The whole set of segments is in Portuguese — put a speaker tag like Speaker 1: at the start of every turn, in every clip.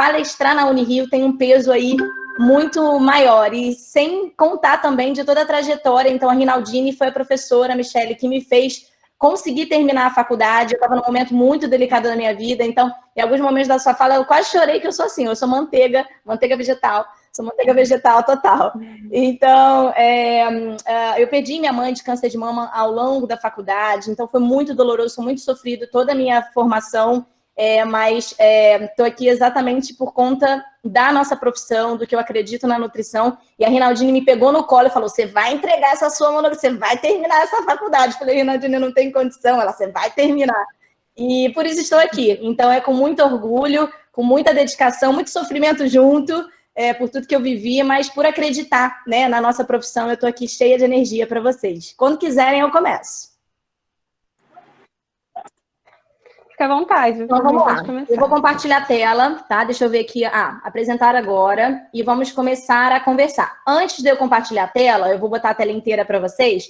Speaker 1: palestrar na Unirio tem um peso aí muito maior, e sem contar também de toda a trajetória. Então, a Rinaldine foi a professora, Michele, que me fez conseguir terminar a faculdade. Eu estava num momento muito delicado da minha vida, então, em alguns momentos da sua fala, eu quase chorei, que eu sou assim, eu sou manteiga vegetal, sou manteiga vegetal total. Então, eu perdi minha mãe de câncer de mama ao longo da faculdade, então foi muito doloroso, foi muito sofrido toda a minha formação, mas estou aqui exatamente por conta da nossa profissão, do que eu acredito na nutrição. E a Rinaldine me pegou no colo e falou: você vai entregar essa sua monografia, você vai terminar essa faculdade. Eu falei: Rinaldine, não tem condição. Ela: você vai terminar. E por isso estou aqui. Então é com muito orgulho, com muita dedicação, muito sofrimento junto, por tudo que eu vivi, mas por acreditar, né, na nossa profissão. Eu estou aqui cheia de energia para vocês. Quando quiserem, eu começo.
Speaker 2: Fica à vontade.
Speaker 1: Então, vamos lá. Eu vou compartilhar a tela, tá? Deixa eu ver aqui. Apresentar agora. E vamos começar a conversar. Antes de eu compartilhar a tela, eu vou botar a tela inteira para vocês.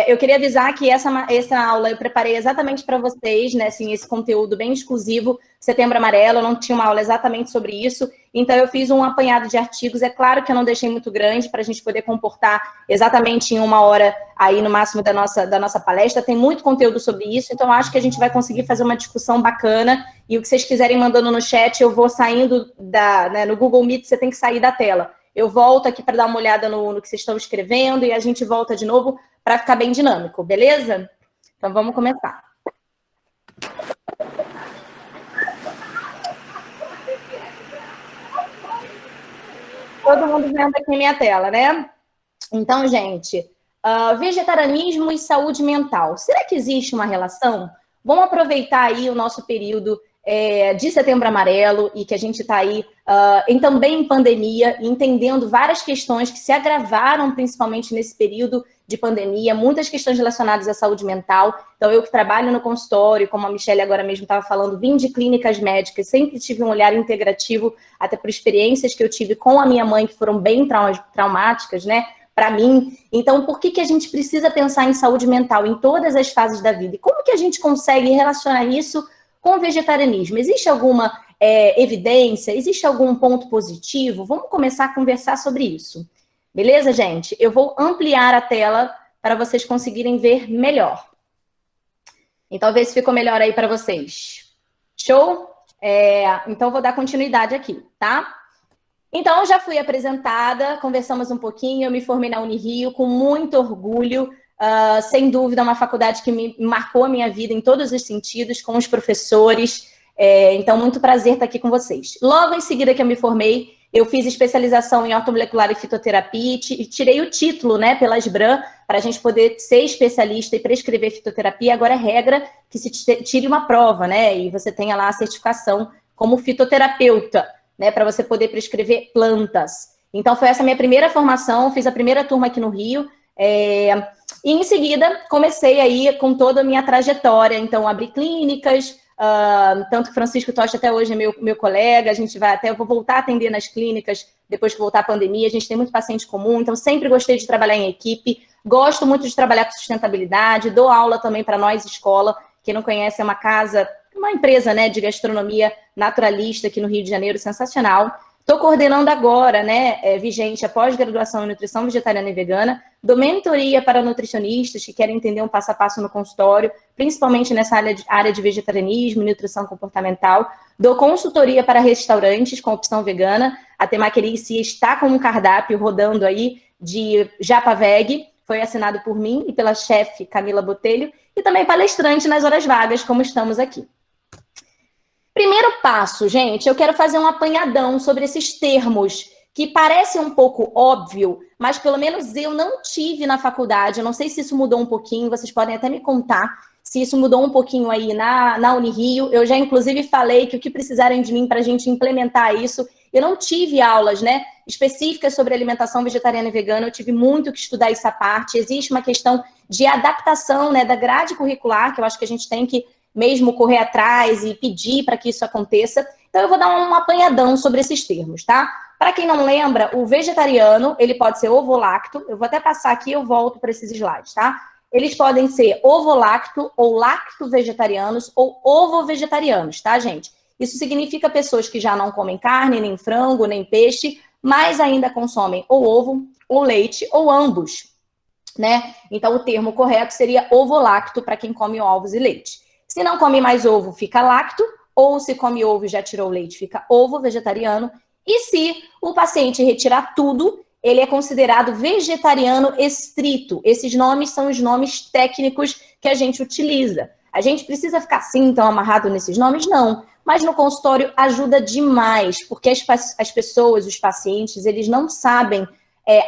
Speaker 1: Eu queria avisar que essa aula eu preparei exatamente para vocês, né? Assim, esse conteúdo bem exclusivo, Setembro Amarelo. Eu não tinha uma aula exatamente sobre isso. Então, eu fiz um apanhado de artigos. É claro que eu não deixei muito grande para a gente poder comportar exatamente em 1 hora, aí no máximo da nossa palestra. Tem muito conteúdo sobre isso, então acho que a gente vai conseguir fazer uma discussão bacana. E o que vocês quiserem mandando no chat, eu vou saindo no Google Meet, você tem que sair da tela. Eu volto aqui para dar uma olhada no que vocês estão escrevendo e a gente volta de novo para ficar bem dinâmico, beleza? Então, vamos começar. Todo mundo vendo aqui minha tela, né? Então, gente, vegetarianismo e saúde mental. Será que existe uma relação? Vamos aproveitar aí o nosso período de Setembro Amarelo e que a gente está aí também em pandemia, entendendo várias questões que se agravaram principalmente nesse período de pandemia, muitas questões relacionadas à saúde mental. Então, eu que trabalho no consultório, como a Michele agora mesmo estava falando, vim de clínicas médicas, sempre tive um olhar integrativo, até por experiências que eu tive com a minha mãe, que foram bem traumáticas, né, para mim. Então, por que a gente precisa pensar em saúde mental em todas as fases da vida? E como que a gente consegue relacionar isso com o vegetarianismo? Existe alguma evidência? Existe algum ponto positivo? Vamos começar a conversar sobre isso. Beleza, gente? Eu vou ampliar a tela para vocês conseguirem ver melhor. Então, ver se ficou melhor aí para vocês. Show? Então, vou dar continuidade aqui, tá? Então, eu já fui apresentada, conversamos um pouquinho, eu me formei na Unirio com muito orgulho, sem dúvida, uma faculdade que me marcou a minha vida em todos os sentidos, com os professores. Então, muito prazer estar aqui com vocês. Logo em seguida que eu me formei, eu fiz especialização em ortomolecular e fitoterapia e tirei o título, né, pela SBRAM, para a gente poder ser especialista e prescrever fitoterapia. Agora é regra que se tire uma prova, né, e você tenha lá a certificação como fitoterapeuta, né, para você poder prescrever plantas. Então, foi essa minha primeira formação, fiz a primeira turma aqui no Rio, e em seguida comecei aí com toda a minha trajetória. Então, abri clínicas, tanto que Francisco Tocha até hoje é meu colega, a gente vai eu vou voltar a atender nas clínicas depois que voltar a pandemia, a gente tem muito paciente comum, então sempre gostei de trabalhar em equipe, gosto muito de trabalhar com sustentabilidade, dou aula também para nós escola, quem não conhece é uma empresa, né, de gastronomia naturalista aqui no Rio de Janeiro, sensacional. Estou coordenando agora, né, vigente, a pós-graduação em nutrição vegetariana e vegana, dou mentoria para nutricionistas que querem entender um passo a passo no consultório, principalmente nessa área de vegetarianismo e nutrição comportamental. Dou consultoria para restaurantes com opção vegana. A Temaqueri está com um cardápio rodando aí de Japa Veg, foi assinado por mim e pela chefe Camila Botelho, e também palestrante nas horas vagas, como estamos aqui. Primeiro passo, gente, eu quero fazer um apanhadão sobre esses termos que parecem um pouco óbvio, mas pelo menos eu não tive na faculdade. Eu não sei se isso mudou um pouquinho, vocês podem até me contar se isso mudou um pouquinho aí na Unirio. Eu já, inclusive, falei que o que precisarem de mim para a gente implementar isso. Eu não tive aulas, né, específicas sobre alimentação vegetariana e vegana, eu tive muito que estudar essa parte. Existe uma questão de adaptação, né, da grade curricular, que eu acho que a gente tem que mesmo correr atrás e pedir para que isso aconteça. Então, eu vou dar um apanhadão sobre esses termos, tá? Para quem não lembra, o vegetariano, ele pode ser ovo-lacto. Eu vou até passar aqui e eu volto para esses slides, tá? Eles podem ser ovo-lacto ou lacto-vegetarianos ou ovo-vegetarianos, tá, gente? Isso significa pessoas que já não comem carne, nem frango, nem peixe, mas ainda consomem ou ovo, ou leite, ou ambos, né? Então, o termo correto seria ovolacto para quem come ovos e leite. Se não come mais ovo, fica lacto, ou se come ovo e já tirou leite, fica ovo vegetariano. E se o paciente retirar tudo, ele é considerado vegetariano estrito. Esses nomes são os nomes técnicos que a gente utiliza. A gente precisa ficar assim, tão amarrado nesses nomes? Não. Mas no consultório ajuda demais, porque as pessoas, os pacientes, eles não sabem,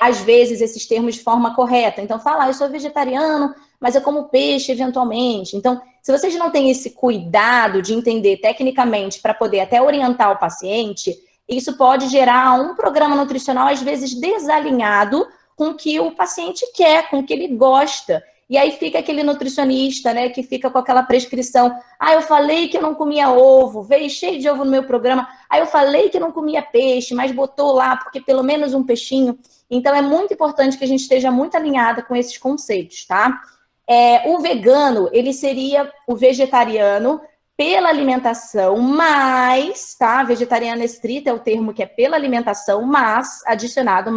Speaker 1: às vezes, esses termos de forma correta. Então, fala, eu sou vegetariano, mas eu como peixe eventualmente. Então, se vocês não têm esse cuidado de entender tecnicamente para poder até orientar o paciente, isso pode gerar um programa nutricional, às vezes, desalinhado com o que o paciente quer, com o que ele gosta. E aí fica aquele nutricionista, né, que fica com aquela prescrição. Eu falei que eu não comia ovo, veio cheio de ovo no meu programa. Eu falei que eu não comia peixe, mas botou lá, porque pelo menos um peixinho. Então, é muito importante que a gente esteja muito alinhada com esses conceitos, tá? O vegano, ele seria o vegetariano pela alimentação, mas, tá? Vegetariano estrito é o termo que é pela alimentação, mas, adicionado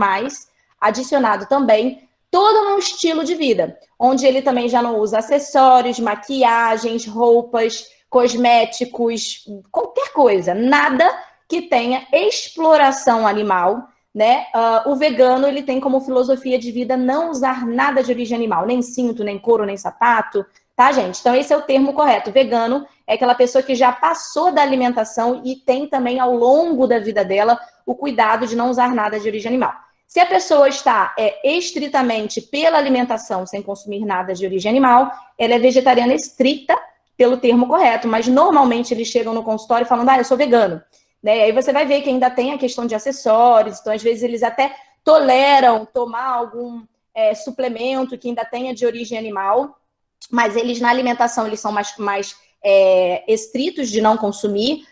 Speaker 1: também todo um estilo de vida, onde ele também já não usa acessórios, maquiagens, roupas, cosméticos, qualquer coisa, nada que tenha exploração animal, né? O vegano, ele tem como filosofia de vida não usar nada de origem animal, nem cinto, nem couro, nem sapato, tá, gente? Então, esse é o termo correto. Vegano é aquela pessoa que já passou da alimentação e tem também, ao longo da vida dela, o cuidado de não usar nada de origem animal. Se a pessoa está estritamente pela alimentação, sem consumir nada de origem animal, ela é vegetariana estrita pelo termo correto, mas normalmente eles chegam no consultório falando, eu sou vegano. Né? Aí você vai ver que ainda tem a questão de acessórios, então às vezes eles até toleram tomar algum suplemento que ainda tenha de origem animal, mas eles na alimentação eles são mais estritos de não consumir.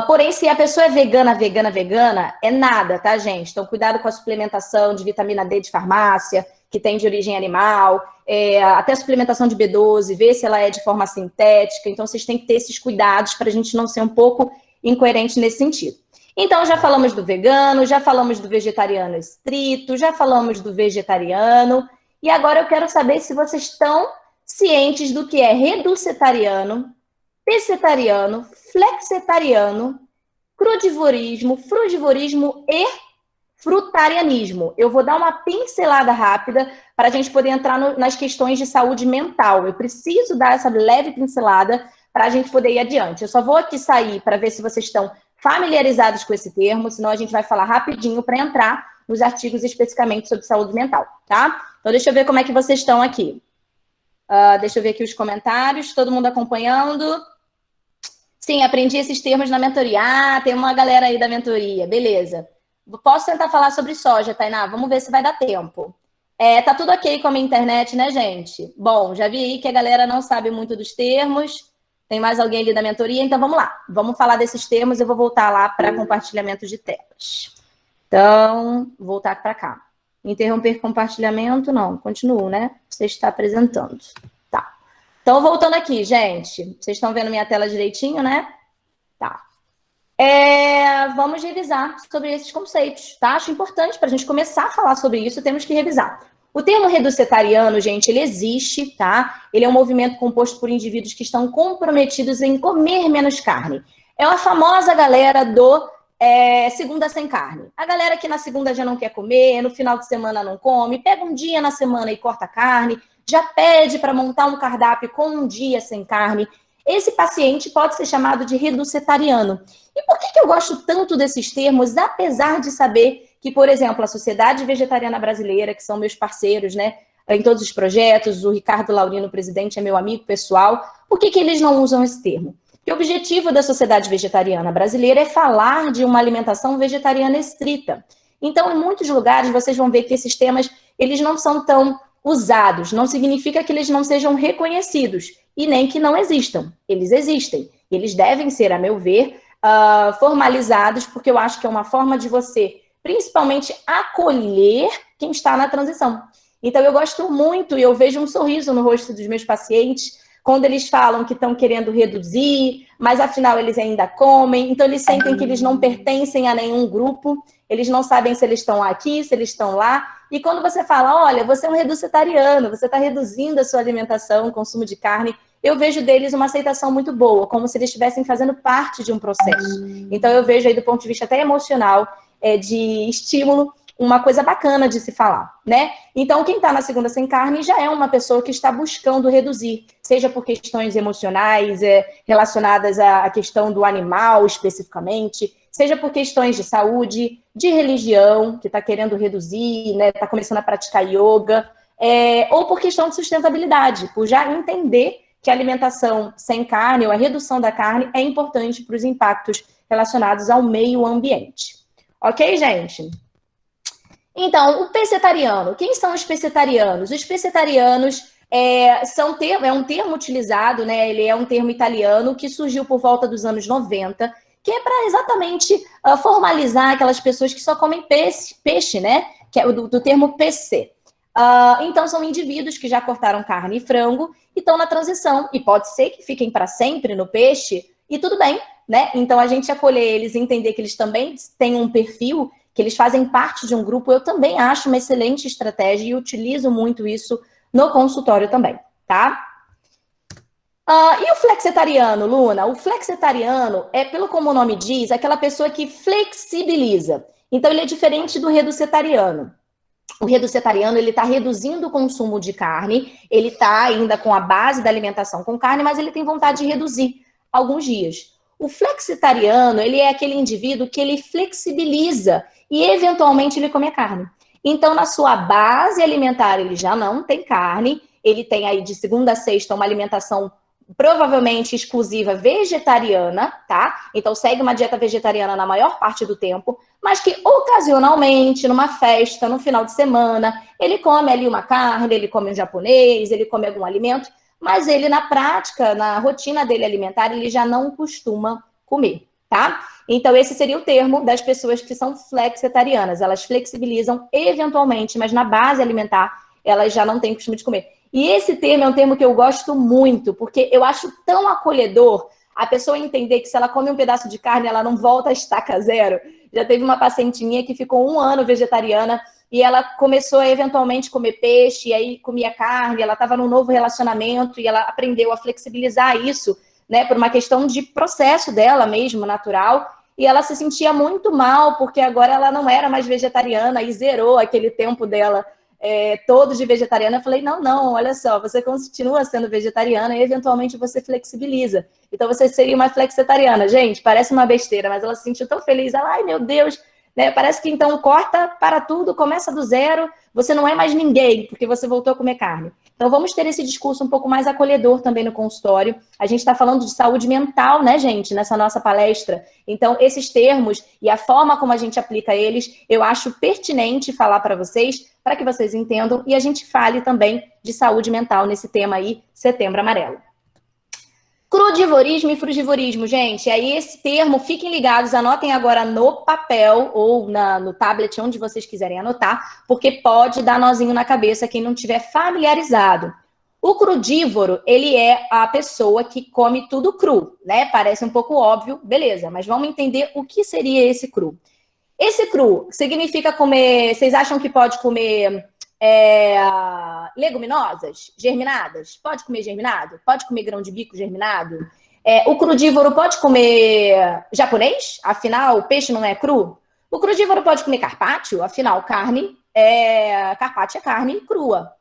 Speaker 1: Porém, se a pessoa é vegana, é nada, tá, gente? Então, cuidado com a suplementação de vitamina D de farmácia, que tem de origem animal, até a suplementação de B12, ver se ela é de forma sintética. Então, vocês têm que ter esses cuidados para a gente não ser um pouco incoerente nesse sentido. Então, já falamos do vegano, já falamos do vegetariano estrito, já falamos do vegetariano, e agora eu quero saber se vocês estão cientes do que é reducetariano, pescetariano, flexetariano, crudivorismo, frugivorismo e frutarianismo. Eu vou dar uma pincelada rápida para a gente poder entrar nas questões de saúde mental. Eu preciso dar essa leve pincelada para a gente poder ir adiante. Eu só vou aqui sair para ver se vocês estão familiarizados com esse termo, senão a gente vai falar rapidinho para entrar nos artigos especificamente sobre saúde mental, tá? Então, deixa eu ver como é que vocês estão aqui. Deixa eu ver aqui os comentários. Todo mundo acompanhando? Sim, aprendi esses termos na mentoria. Tem uma galera aí da mentoria. Beleza. Posso tentar falar sobre soja, Tainá? Vamos ver se vai dar tempo. Tá tudo ok com a minha internet, né, gente? Bom, já vi aí que a galera não sabe muito dos termos. Tem mais alguém ali da mentoria? Então, vamos lá. Vamos falar desses termos. Eu vou voltar lá para compartilhamento de telas. Então, vou voltar para cá. Interromper compartilhamento? Não, continuo, né? Você está apresentando. Tá. Então, voltando aqui, gente. Vocês estão vendo minha tela direitinho, né? Tá. Vamos revisar sobre esses conceitos, tá? Acho importante para a gente começar a falar sobre isso, temos que revisar. O termo reducetariano, gente, ele existe, tá? Ele é um movimento composto por indivíduos que estão comprometidos em comer menos carne. É a famosa galera do segunda sem carne. A galera que na segunda já não quer comer, no final de semana não come, pega um dia na semana e corta carne, já pede para montar um cardápio com um dia sem carne. Esse paciente pode ser chamado de reducetariano. E por que eu gosto tanto desses termos, apesar de saber que, por exemplo, a Sociedade Vegetariana Brasileira, que são meus parceiros, né, em todos os projetos, o Ricardo Laurino, presidente, é meu amigo pessoal, por que eles não usam esse termo? Porque o objetivo da Sociedade Vegetariana Brasileira é falar de uma alimentação vegetariana estrita. Então, em muitos lugares, vocês vão ver que esses temas, eles não são tão usados. Não significa que eles não sejam reconhecidos e nem que não existam. Eles existem. Eles devem ser, a meu ver, formalizados, porque eu acho que é uma forma de você, principalmente, acolher quem está na transição. Então, eu gosto muito e eu vejo um sorriso no rosto dos meus pacientes quando eles falam que estão querendo reduzir, mas afinal eles ainda comem, então eles sentem que eles não pertencem a nenhum grupo, eles não sabem se eles estão aqui, se eles estão lá, e quando você fala, olha, você é um reducetariano, você está reduzindo a sua alimentação, o consumo de carne, eu vejo deles uma aceitação muito boa, como se eles estivessem fazendo parte de um processo. Então eu vejo aí do ponto de vista até emocional, de estímulo, uma coisa bacana de se falar, né? Então, quem está na segunda sem carne já é uma pessoa que está buscando reduzir, seja por questões emocionais, relacionadas à questão do animal especificamente, seja por questões de saúde, de religião, que está querendo reduzir, né? Está começando a praticar yoga, ou por questão de sustentabilidade, por já entender que a alimentação sem carne ou a redução da carne é importante para os impactos relacionados ao meio ambiente. Ok, gente? Então, o pescetariano. Quem são os pescetarianos? Os pescetarianos é um termo utilizado, né? Ele é um termo italiano que surgiu por volta dos anos 90, que é para exatamente formalizar aquelas pessoas que só comem peixe, né? Que é do termo PC. Então, são indivíduos que já cortaram carne e frango e estão na transição. E pode ser que fiquem para sempre no peixe, e tudo bem, né? Então, a gente acolher eles e entender que eles também têm um perfil, que eles fazem parte de um grupo, eu também acho uma excelente estratégia e utilizo muito isso no consultório também, tá? E o flexitariano, Luna? O flexitariano pelo como o nome diz, aquela pessoa que flexibiliza. Então, ele é diferente do reducetariano. O reducetariano, ele está reduzindo o consumo de carne, ele está ainda com a base da alimentação com carne, mas ele tem vontade de reduzir alguns dias. O flexitariano, ele é aquele indivíduo que ele flexibiliza e, eventualmente, ele come a carne. Então, na sua base alimentar, ele já não tem carne, ele tem aí de segunda a sexta uma alimentação provavelmente exclusiva vegetariana, tá? Então, segue uma dieta vegetariana na maior parte do tempo, mas que ocasionalmente, numa festa, no final de semana, ele come ali uma carne, ele come um japonês, ele come algum alimento, mas ele, na prática, na rotina dele alimentar, ele já não costuma comer, tá? Então, esse seria o termo das pessoas que são flexitarianas. Elas flexibilizam eventualmente, mas na base alimentar, elas já não têm costume de comer. E esse termo é um termo que eu gosto muito, porque eu acho tão acolhedor a pessoa entender que se ela come um pedaço de carne, ela não volta a estaca zero. Já teve uma paciente minha que ficou 1 ano vegetariana e ela começou a eventualmente comer peixe, e aí comia carne, ela estava num novo relacionamento e ela aprendeu a flexibilizar isso, né, por uma questão de processo dela mesmo, natural, e ela se sentia muito mal, porque agora ela não era mais vegetariana e zerou aquele tempo dela todo de vegetariana. Eu falei, não, olha só, você continua sendo vegetariana e eventualmente você flexibiliza. Então você seria uma flexitariana. Gente, parece uma besteira, mas ela se sentiu tão feliz. Ela, ai meu Deus, né? Parece que então corta para tudo, começa do zero, você não é mais ninguém, porque você voltou a comer carne. Então vamos ter esse discurso um pouco mais acolhedor também no consultório. A gente está falando de saúde mental, né, gente, nessa nossa palestra. Então esses termos e a forma como a gente aplica eles, eu acho pertinente falar para que vocês entendam, e a gente fale também de saúde mental nesse tema aí, Setembro Amarelo. Crudivorismo e frugivorismo, gente, aí esse termo, fiquem ligados, anotem agora no papel ou no tablet, onde vocês quiserem anotar, porque pode dar nozinho na cabeça quem não tiver familiarizado. O crudívoro, ele é a pessoa que come tudo cru, né? Parece um pouco óbvio, beleza, mas vamos entender o que seria esse cru. Esse cru significa comer, vocês acham que pode comer leguminosas germinadas? Pode comer germinado? Pode comer grão de bico germinado? O crudívoro pode comer japonês? Afinal, o peixe não é cru? O crudívoro pode comer carpaccio? Afinal, carpaccio é carne crua.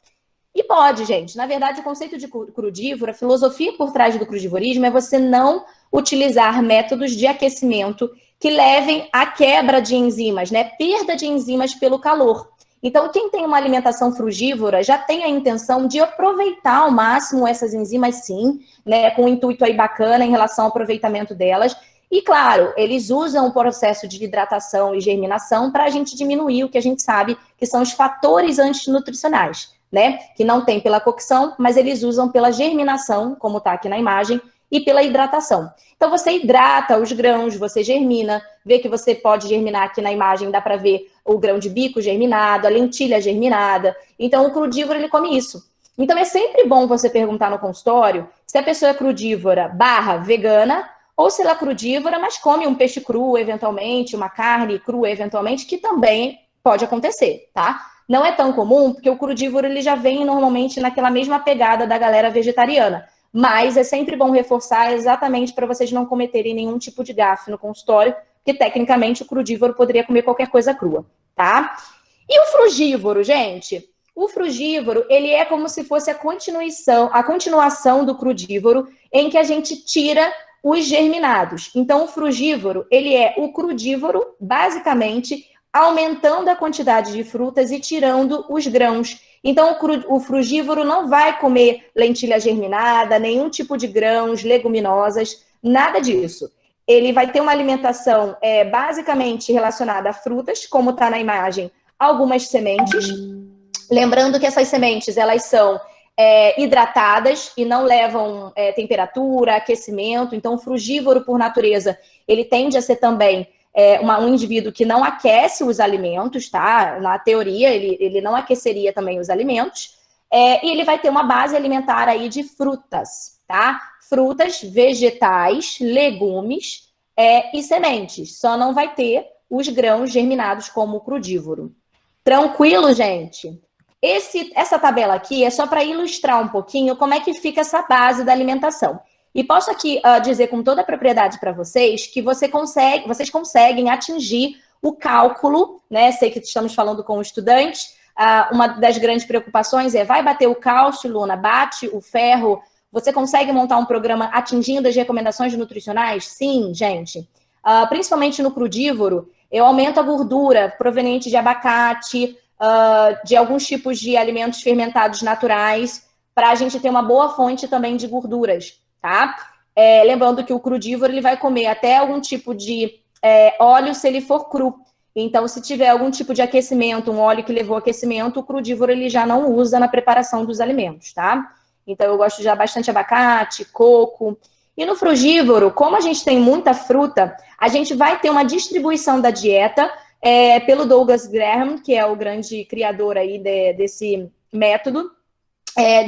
Speaker 1: E pode, gente. Na verdade, o conceito de crudívoro, a filosofia por trás do crudivorismo é você não utilizar métodos de aquecimento que levem à quebra de enzimas, né? Perda de enzimas pelo calor. Então, quem tem uma alimentação frugívora já tem a intenção de aproveitar ao máximo essas enzimas, sim, né? Com um intuito aí bacana em relação ao aproveitamento delas. E, claro, eles usam o processo de hidratação e germinação para a gente diminuir o que a gente sabe que são os fatores antinutricionais, né? Que não tem pela cocção, mas eles usam pela germinação, como está aqui na imagem, e pela hidratação. Então, você hidrata os grãos, você germina, vê que você pode germinar aqui na imagem, dá para ver o grão de bico germinado, a lentilha germinada. Então, o crudívoro, ele come isso. Então, é sempre bom você perguntar no consultório se a pessoa é crudívora / vegana, ou se ela é crudívora, mas come um peixe cru, eventualmente, uma carne crua, eventualmente, que também pode acontecer, tá? Não é tão comum, porque o crudívoro ele já vem normalmente naquela mesma pegada da galera vegetariana. Mas é sempre bom reforçar exatamente para vocês não cometerem nenhum tipo de gafe no consultório, porque tecnicamente o crudívoro poderia comer qualquer coisa crua, tá? E o frugívoro, gente? O frugívoro, ele é como se fosse a continuação do crudívoro, em que a gente tira os germinados. Então, o frugívoro, ele é o crudívoro, basicamente, aumentando a quantidade de frutas e tirando os grãos. Então, o frugívoro não vai comer lentilha germinada, nenhum tipo de grãos, leguminosas, nada disso. Ele vai ter uma alimentação basicamente relacionada a frutas, como está na imagem, algumas sementes. Lembrando que essas sementes, elas são hidratadas e não levam temperatura, aquecimento. Então, o frugívoro, por natureza, ele tende a ser também um indivíduo que não aquece os alimentos, tá? Na teoria, ele não aqueceria também os alimentos. E ele vai ter uma base alimentar aí de frutas, tá? Frutas, vegetais, legumes e sementes. Só não vai ter os grãos germinados como o crudívoro. Tranquilo, gente? Essa tabela aqui é só para ilustrar um pouquinho como é que fica essa base da alimentação. E posso aqui dizer com toda a propriedade para vocês que vocês conseguem atingir o cálculo, né? Sei que estamos falando com estudantes. Uma das grandes preocupações vai bater o cálcio, Luna, bate o ferro. Você consegue montar um programa atingindo as recomendações nutricionais? Sim, gente. Principalmente no crudívoro, eu aumento a gordura proveniente de abacate, de alguns tipos de alimentos fermentados naturais, para a gente ter uma boa fonte também de gorduras, tá? Lembrando que o crudívoro ele vai comer até algum tipo de óleo se ele for cru. Então, se tiver algum tipo de aquecimento, um óleo que levou aquecimento, o crudívoro ele já não usa na preparação dos alimentos, tá? Então, eu gosto de usar bastante abacate, coco. E no frugívoro, como a gente tem muita fruta, a gente vai ter uma distribuição da dieta pelo Douglas Graham, que é o grande criador aí desse método,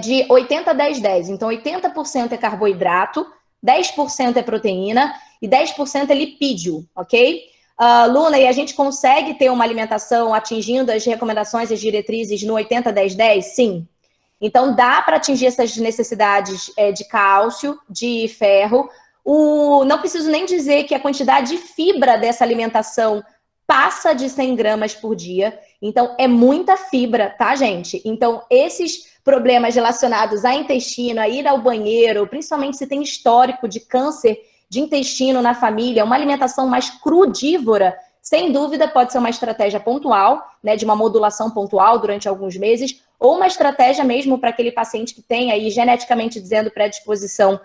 Speaker 1: de 80-10-10. Então, 80% é carboidrato, 10% é proteína e 10% é lipídio, ok? Luna, e a gente consegue ter uma alimentação atingindo as recomendações e as diretrizes no 80-10-10? Sim. Então, dá para atingir essas necessidades de cálcio, de ferro. Não preciso nem dizer que a quantidade de fibra dessa alimentação passa de 100 gramas por dia. Então, é muita fibra, tá, gente? Então, esses problemas relacionados a intestino, a ir ao banheiro, principalmente se tem histórico de câncer de intestino na família, uma alimentação mais crudívora, sem dúvida pode ser uma estratégia pontual, né, de uma modulação pontual durante alguns meses, ou uma estratégia mesmo para aquele paciente que tem aí, geneticamente dizendo, predisposição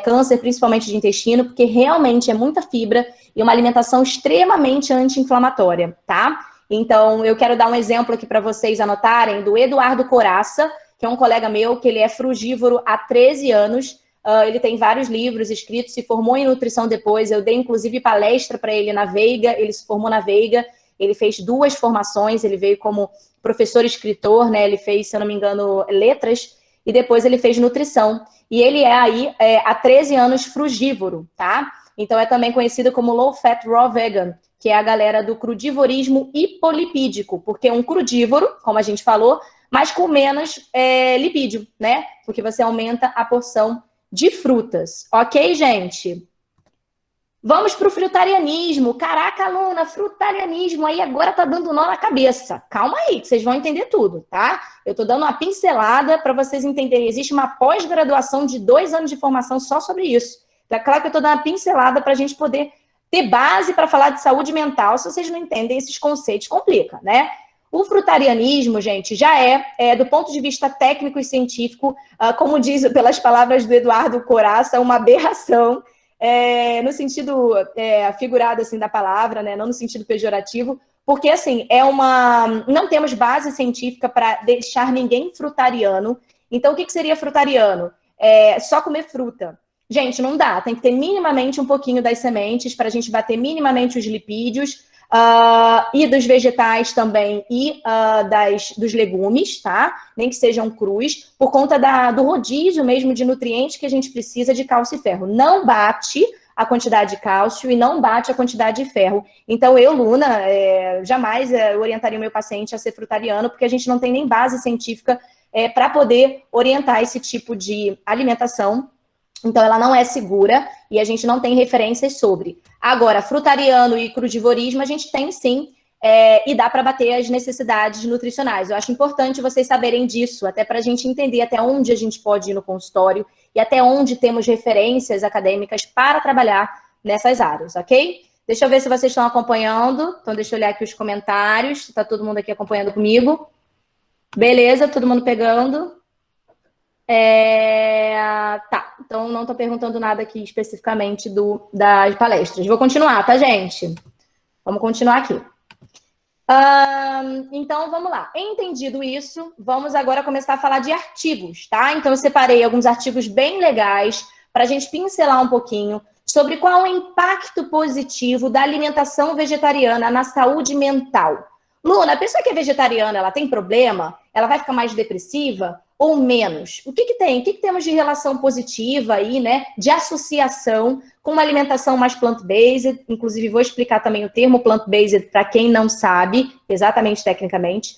Speaker 1: câncer, principalmente de intestino, porque realmente é muita fibra e uma alimentação extremamente anti-inflamatória, tá? Então, eu quero dar um exemplo aqui para vocês anotarem, do Eduardo Coraça, que é um colega meu, que ele é frugívoro há 13 anos, ele tem vários livros escritos, se formou em nutrição depois, eu dei inclusive palestra para ele na Veiga, ele se formou na Veiga, ele fez 2 formações, ele veio como professor escritor, né? Ele fez, se eu não me engano, letras, e depois ele fez nutrição. E ele é aí, há 13 anos, frugívoro, tá? Então é também conhecido como low fat raw vegan, que é a galera do crudivorismo hipolipídico, porque é um crudívoro, como a gente falou, mas com menos lipídio, né? Porque você aumenta a porção de frutas. Ok, gente? Vamos para o frutarianismo. Caraca, Luna, frutarianismo aí agora tá dando nó na cabeça. Calma aí, que vocês vão entender tudo, tá? Eu tô dando uma pincelada para vocês entenderem. Existe uma pós-graduação de 2 anos de formação só sobre isso. É claro que eu tô dando uma pincelada para a gente poder ter base para falar de saúde mental. Se vocês não entendem esses conceitos, complica, né? O frutarianismo, gente, já do ponto de vista técnico e científico, como diz pelas palavras do Eduardo Coraça, uma aberração, no sentido figurado assim, da palavra, né? Não no sentido pejorativo, porque assim, não temos base científica para deixar ninguém frutariano. Então, o que seria frutariano? Só comer fruta. Gente, não dá, tem que ter minimamente um pouquinho das sementes para a gente bater minimamente os lipídios. E dos vegetais também e dos legumes, tá? Nem que sejam crus, por conta do rodízio mesmo de nutrientes que a gente precisa de cálcio e ferro. Não bate a quantidade de cálcio e não bate a quantidade de ferro. Então, eu, Luna, jamais orientaria o meu paciente a ser frutariano, porque a gente não tem nem base científica para poder orientar esse tipo de alimentação. Então, ela não é segura e a gente não tem referências sobre. Agora, frutariano e crudivorismo, a gente tem sim, e dá para bater as necessidades nutricionais. Eu acho importante vocês saberem disso, até para a gente entender até onde a gente pode ir no consultório e até onde temos referências acadêmicas para trabalhar nessas áreas, ok? Deixa eu ver se vocês estão acompanhando. Então, deixa eu olhar aqui os comentários. Está todo mundo aqui acompanhando comigo? Beleza, todo mundo pegando? Tá, então não estou perguntando nada aqui especificamente das palestras. Vou continuar, tá, gente? Vamos continuar aqui. Então, vamos lá. Entendido isso, vamos agora começar a falar de artigos, tá? Então, eu separei alguns artigos bem legais para a gente pincelar um pouquinho sobre qual é o impacto positivo da alimentação vegetariana na saúde mental. Luna, a pessoa que é vegetariana, ela tem problema? Ela vai ficar mais depressiva ou menos? O que tem? O que temos de relação positiva aí, né? De associação com uma alimentação mais plant-based. Inclusive, vou explicar também o termo plant-based para quem não sabe, exatamente tecnicamente.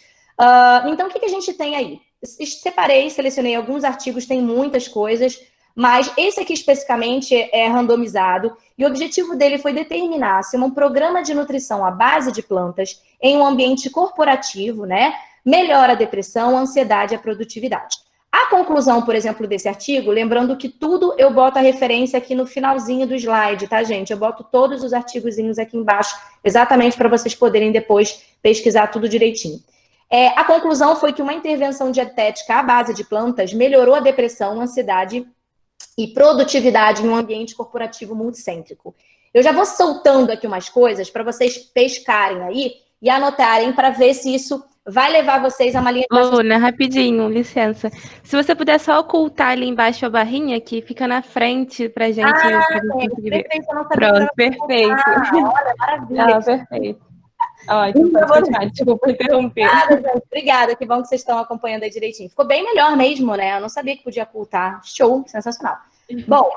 Speaker 1: Então, o que a gente tem aí? Separei, selecionei alguns artigos, tem muitas coisas, mas esse aqui especificamente é randomizado e o objetivo dele foi determinar se um programa de nutrição à base de plantas em um ambiente corporativo, né, melhora a depressão, a ansiedade e a produtividade. A conclusão, por exemplo, desse artigo, lembrando que tudo eu boto a referência aqui no finalzinho do slide, tá, gente? Eu boto todos os artigozinhos aqui embaixo, exatamente para vocês poderem depois pesquisar tudo direitinho. A conclusão foi que uma intervenção dietética à base de plantas melhorou a depressão, a ansiedade e produtividade em um ambiente corporativo multicêntrico. Eu já vou soltando aqui umas coisas para vocês pescarem aí e anotarem para ver se isso vai levar vocês a uma linha...
Speaker 2: Luna, rapidinho, licença. Se você puder só ocultar ali embaixo a barrinha que fica na frente pra gente.
Speaker 1: Perfeito, eu não sabia.
Speaker 2: Pronto, perfeito.
Speaker 1: Olha, maravilha.
Speaker 2: Perfeito. Então pode continuar, desculpa interromper.
Speaker 1: Obrigada, que bom que vocês estão acompanhando aí direitinho. Ficou bem melhor mesmo, né? Eu não sabia que podia ocultar. Show, sensacional. Bom,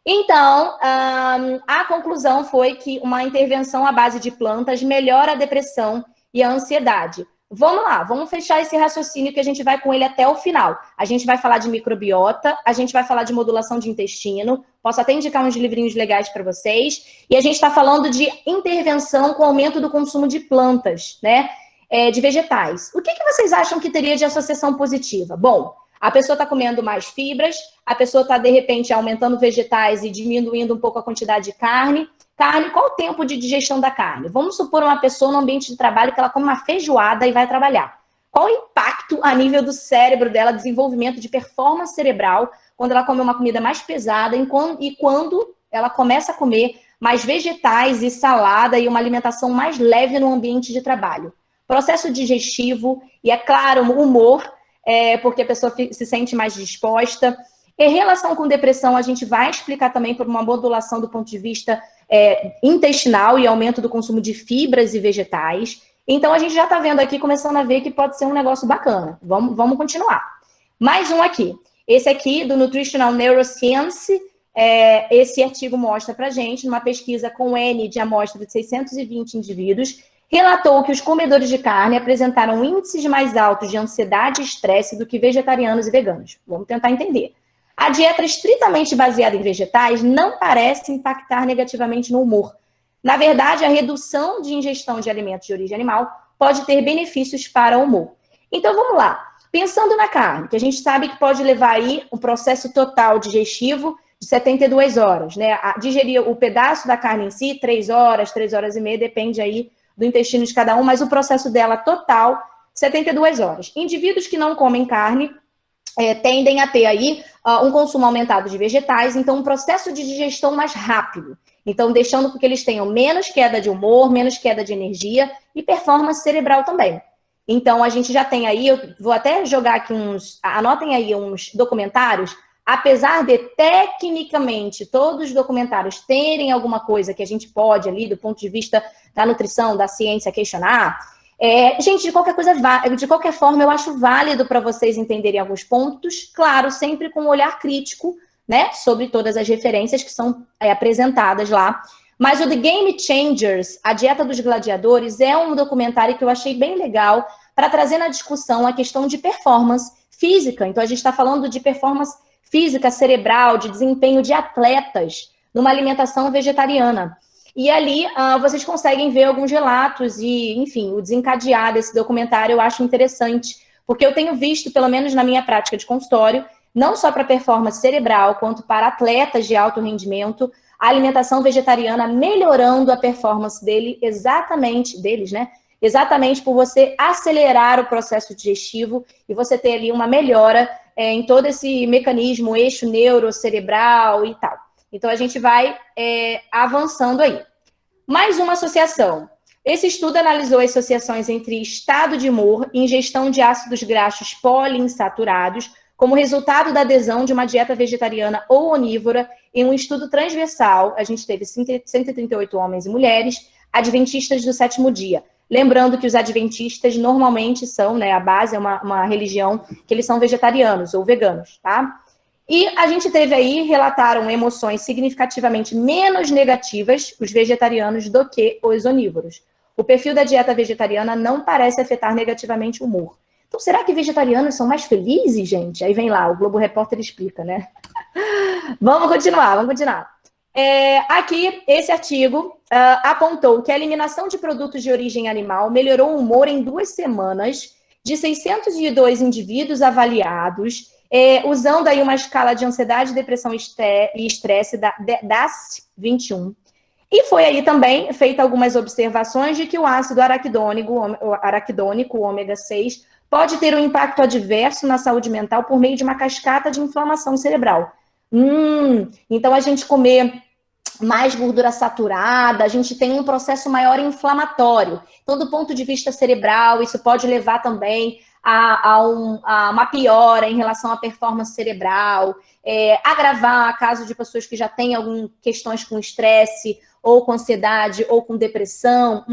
Speaker 1: então, a conclusão foi que uma intervenção à base de plantas melhora a depressão e a ansiedade. Vamos lá, vamos fechar esse raciocínio que a gente vai com ele até o final. A gente vai falar de microbiota, a gente vai falar de modulação de intestino, posso até indicar uns livrinhos legais para vocês, e a gente está falando de intervenção com aumento do consumo de plantas, né? De vegetais. O que vocês acham que teria de associação positiva? Bom, a pessoa está comendo mais fibras, a pessoa está, de repente, aumentando vegetais e diminuindo um pouco a quantidade de carne. Carne, qual o tempo de digestão da carne? Vamos supor uma pessoa no ambiente de trabalho que ela come uma feijoada e vai trabalhar. Qual o impacto a nível do cérebro dela, desenvolvimento de performance cerebral, quando ela come uma comida mais pesada e quando ela começa a comer mais vegetais e salada e uma alimentação mais leve no ambiente de trabalho? Processo digestivo e, é claro, humor, porque a pessoa se sente mais disposta. Em relação com depressão, a gente vai explicar também por uma modulação do ponto de vista intestinal e aumento do consumo de fibras e vegetais. Então, a gente já está vendo aqui, começando a ver que pode ser um negócio bacana. Vamos continuar. Mais um aqui. Esse aqui, do Nutritional Neuroscience, esse artigo mostra para gente, numa pesquisa com N de amostra de 620 indivíduos, relatou que os comedores de carne apresentaram índices mais altos de ansiedade e estresse do que vegetarianos e veganos. Vamos tentar entender. A dieta estritamente baseada em vegetais não parece impactar negativamente no humor. Na verdade, a redução de ingestão de alimentos de origem animal pode ter benefícios para o humor. Então, vamos lá. Pensando na carne, que a gente sabe que pode levar aí um processo total digestivo de 72 horas, né? Digerir o pedaço da carne em si, 3 horas e meia, depende aí do intestino de cada um, mas o processo dela total, 72 horas. Indivíduos que não comem carne tendem a ter aí um consumo aumentado de vegetais, então um processo de digestão mais rápido. Então, deixando com que eles tenham menos queda de humor, menos queda de energia e performance cerebral também. Então, a gente já tem aí, eu vou até jogar aqui anotem aí uns documentários apesar de, tecnicamente, todos os documentários terem alguma coisa que a gente pode ali, do ponto de vista da nutrição, da ciência, questionar, gente, de qualquer forma, eu acho válido para vocês entenderem alguns pontos, claro, sempre com um olhar crítico, né, sobre todas as referências que são apresentadas lá. Mas o The Game Changers, A Dieta dos Gladiadores, é um documentário que eu achei bem legal para trazer na discussão a questão de performance física. Então, a gente está falando de performance física, cerebral, de desempenho de atletas numa alimentação vegetariana. E ali vocês conseguem ver alguns relatos e, enfim, o desencadear desse documentário eu acho interessante, porque eu tenho visto, pelo menos na minha prática de consultório, não só para performance cerebral, quanto para atletas de alto rendimento, a alimentação vegetariana melhorando a performance deles, né? Exatamente por você acelerar o processo digestivo e você ter ali uma melhora em todo esse mecanismo, eixo neurocerebral e tal. Então, a gente vai avançando aí. Mais uma associação. Esse estudo analisou as associações entre estado de humor e ingestão de ácidos graxos poliinsaturados como resultado da adesão de uma dieta vegetariana ou onívora em um estudo transversal. A gente teve 138 homens e mulheres adventistas do sétimo dia. Lembrando que os adventistas normalmente são, né, a base é uma religião que eles são vegetarianos ou veganos, tá? E a gente teve aí, relataram emoções significativamente menos negativas, os vegetarianos, do que os onívoros. O perfil da dieta vegetariana não parece afetar negativamente o humor. Então, será que vegetarianos são mais felizes, gente? Aí vem lá, o Globo Repórter explica, né? Vamos continuar. Aqui, esse artigo apontou que a eliminação de produtos de origem animal melhorou o humor em 2 semanas de 602 indivíduos avaliados, usando aí uma escala de ansiedade, depressão e estresse da DAS-21. E foi aí também feita algumas observações de que o ácido araquidônico, o ômega 6, pode ter um impacto adverso na saúde mental por meio de uma cascata de inflamação cerebral. Então, a gente comer mais gordura saturada, a gente tem um processo maior inflamatório. Então, do ponto de vista cerebral, isso pode levar também a uma piora em relação à performance cerebral, agravar caso de pessoas que já têm algumas questões com estresse, ou com ansiedade, ou com depressão.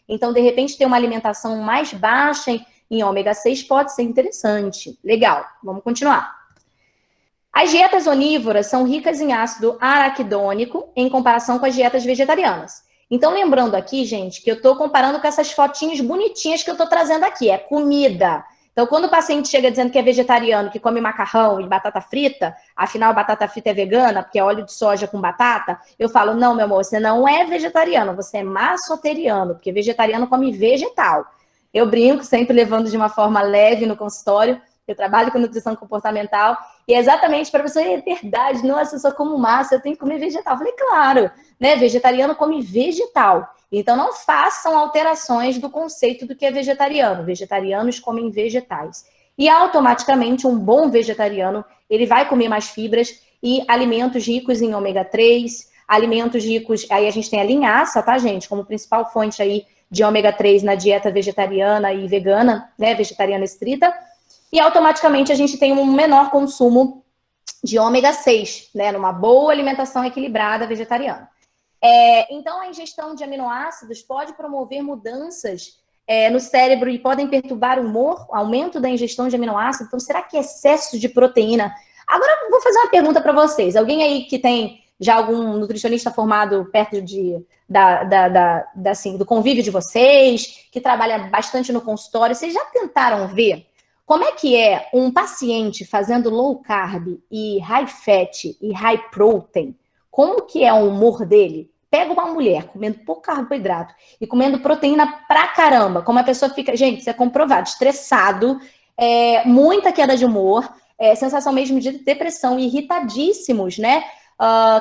Speaker 1: Então, de repente, ter uma alimentação mais baixa em ômega 6 pode ser interessante. Legal, vamos continuar. As dietas onívoras são ricas em ácido araquidônico em comparação com as dietas vegetarianas. Então, lembrando aqui, gente, que eu estou comparando com essas fotinhas bonitinhas que eu estou trazendo aqui. É comida. Então, quando o paciente chega dizendo que é vegetariano, que come macarrão e batata frita, afinal, batata frita é vegana, porque é óleo de soja com batata, eu falo, não, meu amor, você não é vegetariano, você é massoteriano, porque vegetariano come vegetal. Eu brinco, sempre levando de uma forma leve no consultório. Eu trabalho com nutrição comportamental e é exatamente para você, é verdade, nossa, eu só como massa, eu tenho que comer vegetal. Eu falei, claro, né? Vegetariano come vegetal. Então, não façam alterações do conceito do que é vegetariano. Vegetarianos comem vegetais. E, automaticamente, um bom vegetariano, ele vai comer mais fibras e alimentos ricos em ômega 3, alimentos ricos... Aí a gente tem a linhaça, tá, gente? Como principal fonte aí de ômega 3 na dieta vegetariana e vegana, né? Vegetariana estrita. E automaticamente a gente tem um menor consumo de ômega 6, né? Numa boa alimentação equilibrada vegetariana. Então, a ingestão de aminoácidos pode promover mudanças no cérebro e podem perturbar o humor, aumento da ingestão de aminoácidos. Então, será que excesso de proteína... Agora, eu vou fazer uma pergunta para vocês. Alguém aí que tem já algum nutricionista formado perto assim, do convívio de vocês, que trabalha bastante no consultório, vocês já tentaram ver como é que é um paciente fazendo low carb e high fat e high protein? Como que é o humor dele? Pega uma mulher comendo pouco carboidrato e comendo proteína pra caramba, como a pessoa fica... Gente, isso é comprovado, estressado, muita queda de humor, sensação mesmo de depressão, irritadíssimos, né?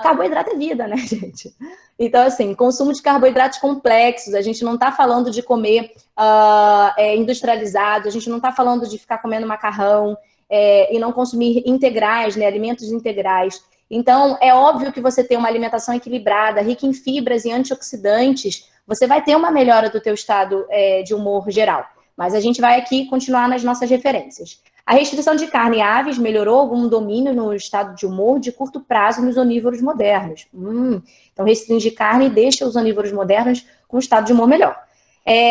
Speaker 1: Carboidrato é vida, né, gente? Então, assim, consumo de carboidratos complexos, a gente não tá falando de comer industrializado, a gente não tá falando de ficar comendo macarrão e não consumir integrais, né, alimentos integrais. Então, é óbvio que você tem uma alimentação equilibrada, rica em fibras e antioxidantes, você vai ter uma melhora do teu estado de humor geral. Mas a gente vai aqui continuar nas nossas referências. A restrição de carne e aves melhorou algum domínio no estado de humor de curto prazo nos onívoros modernos. Então, restringir carne deixa os onívoros modernos com um estado de humor melhor.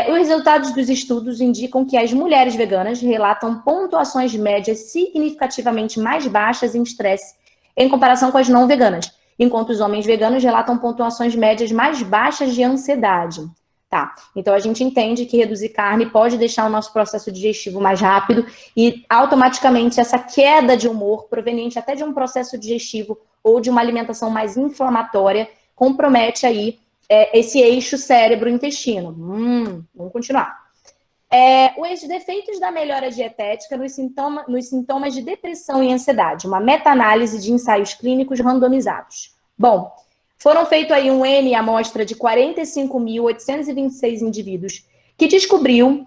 Speaker 1: Os resultados dos estudos indicam que as mulheres veganas relatam pontuações médias significativamente mais baixas em estresse em comparação com as não veganas, enquanto os homens veganos relatam pontuações médias mais baixas de ansiedade. Tá, então a gente entende que reduzir carne pode deixar o nosso processo digestivo mais rápido e automaticamente essa queda de humor proveniente até de um processo digestivo ou de uma alimentação mais inflamatória compromete aí esse eixo cérebro-intestino. Vamos continuar. Os defeitos da melhora dietética nos sintomas de depressão e ansiedade, uma meta-análise de ensaios clínicos randomizados. Bom, foram feitos aí um N amostra de 45.826 indivíduos que descobriu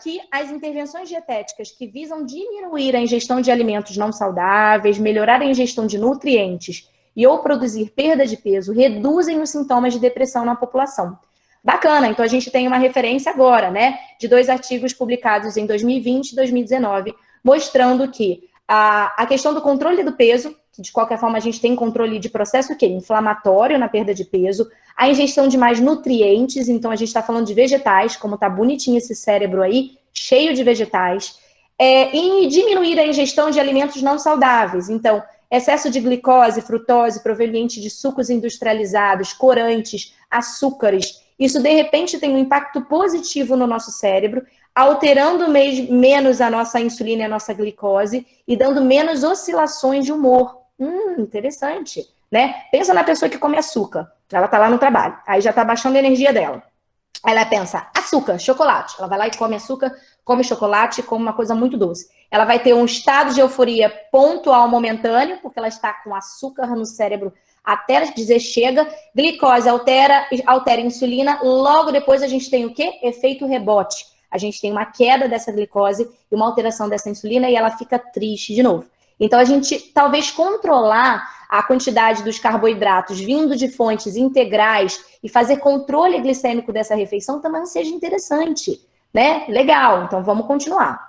Speaker 1: que as intervenções dietéticas que visam diminuir a ingestão de alimentos não saudáveis, melhorar a ingestão de nutrientes e ou produzir perda de peso, reduzem os sintomas de depressão na população. Bacana, então a gente tem uma referência agora, né, de 2 artigos publicados em 2020 e 2019, mostrando que a questão do controle do peso, que de qualquer forma a gente tem controle de processo inflamatório na perda de peso, a ingestão de mais nutrientes, então a gente está falando de vegetais, como tá bonitinho esse cérebro aí, cheio de vegetais, e diminuir a ingestão de alimentos não saudáveis, então excesso de glicose, frutose proveniente de sucos industrializados, corantes, açúcares, isso de repente tem um impacto positivo no nosso cérebro, alterando menos a nossa insulina e a nossa glicose e dando menos oscilações de humor. Interessante, né? Pensa na pessoa que come açúcar, ela tá lá no trabalho, aí já tá baixando a energia dela. Aí ela pensa, açúcar, chocolate. Ela vai lá e come açúcar, come chocolate, come uma coisa muito doce. Ela vai ter um estado de euforia pontual, momentâneo, porque ela está com açúcar no cérebro até dizer chega. Glicose altera a insulina. Logo depois a gente tem o quê? Efeito rebote. A gente tem uma queda dessa glicose e uma alteração dessa insulina e ela fica triste de novo. Então, a gente talvez controlar a quantidade dos carboidratos vindo de fontes integrais e fazer controle glicêmico dessa refeição também seja interessante, né? Legal, então vamos continuar.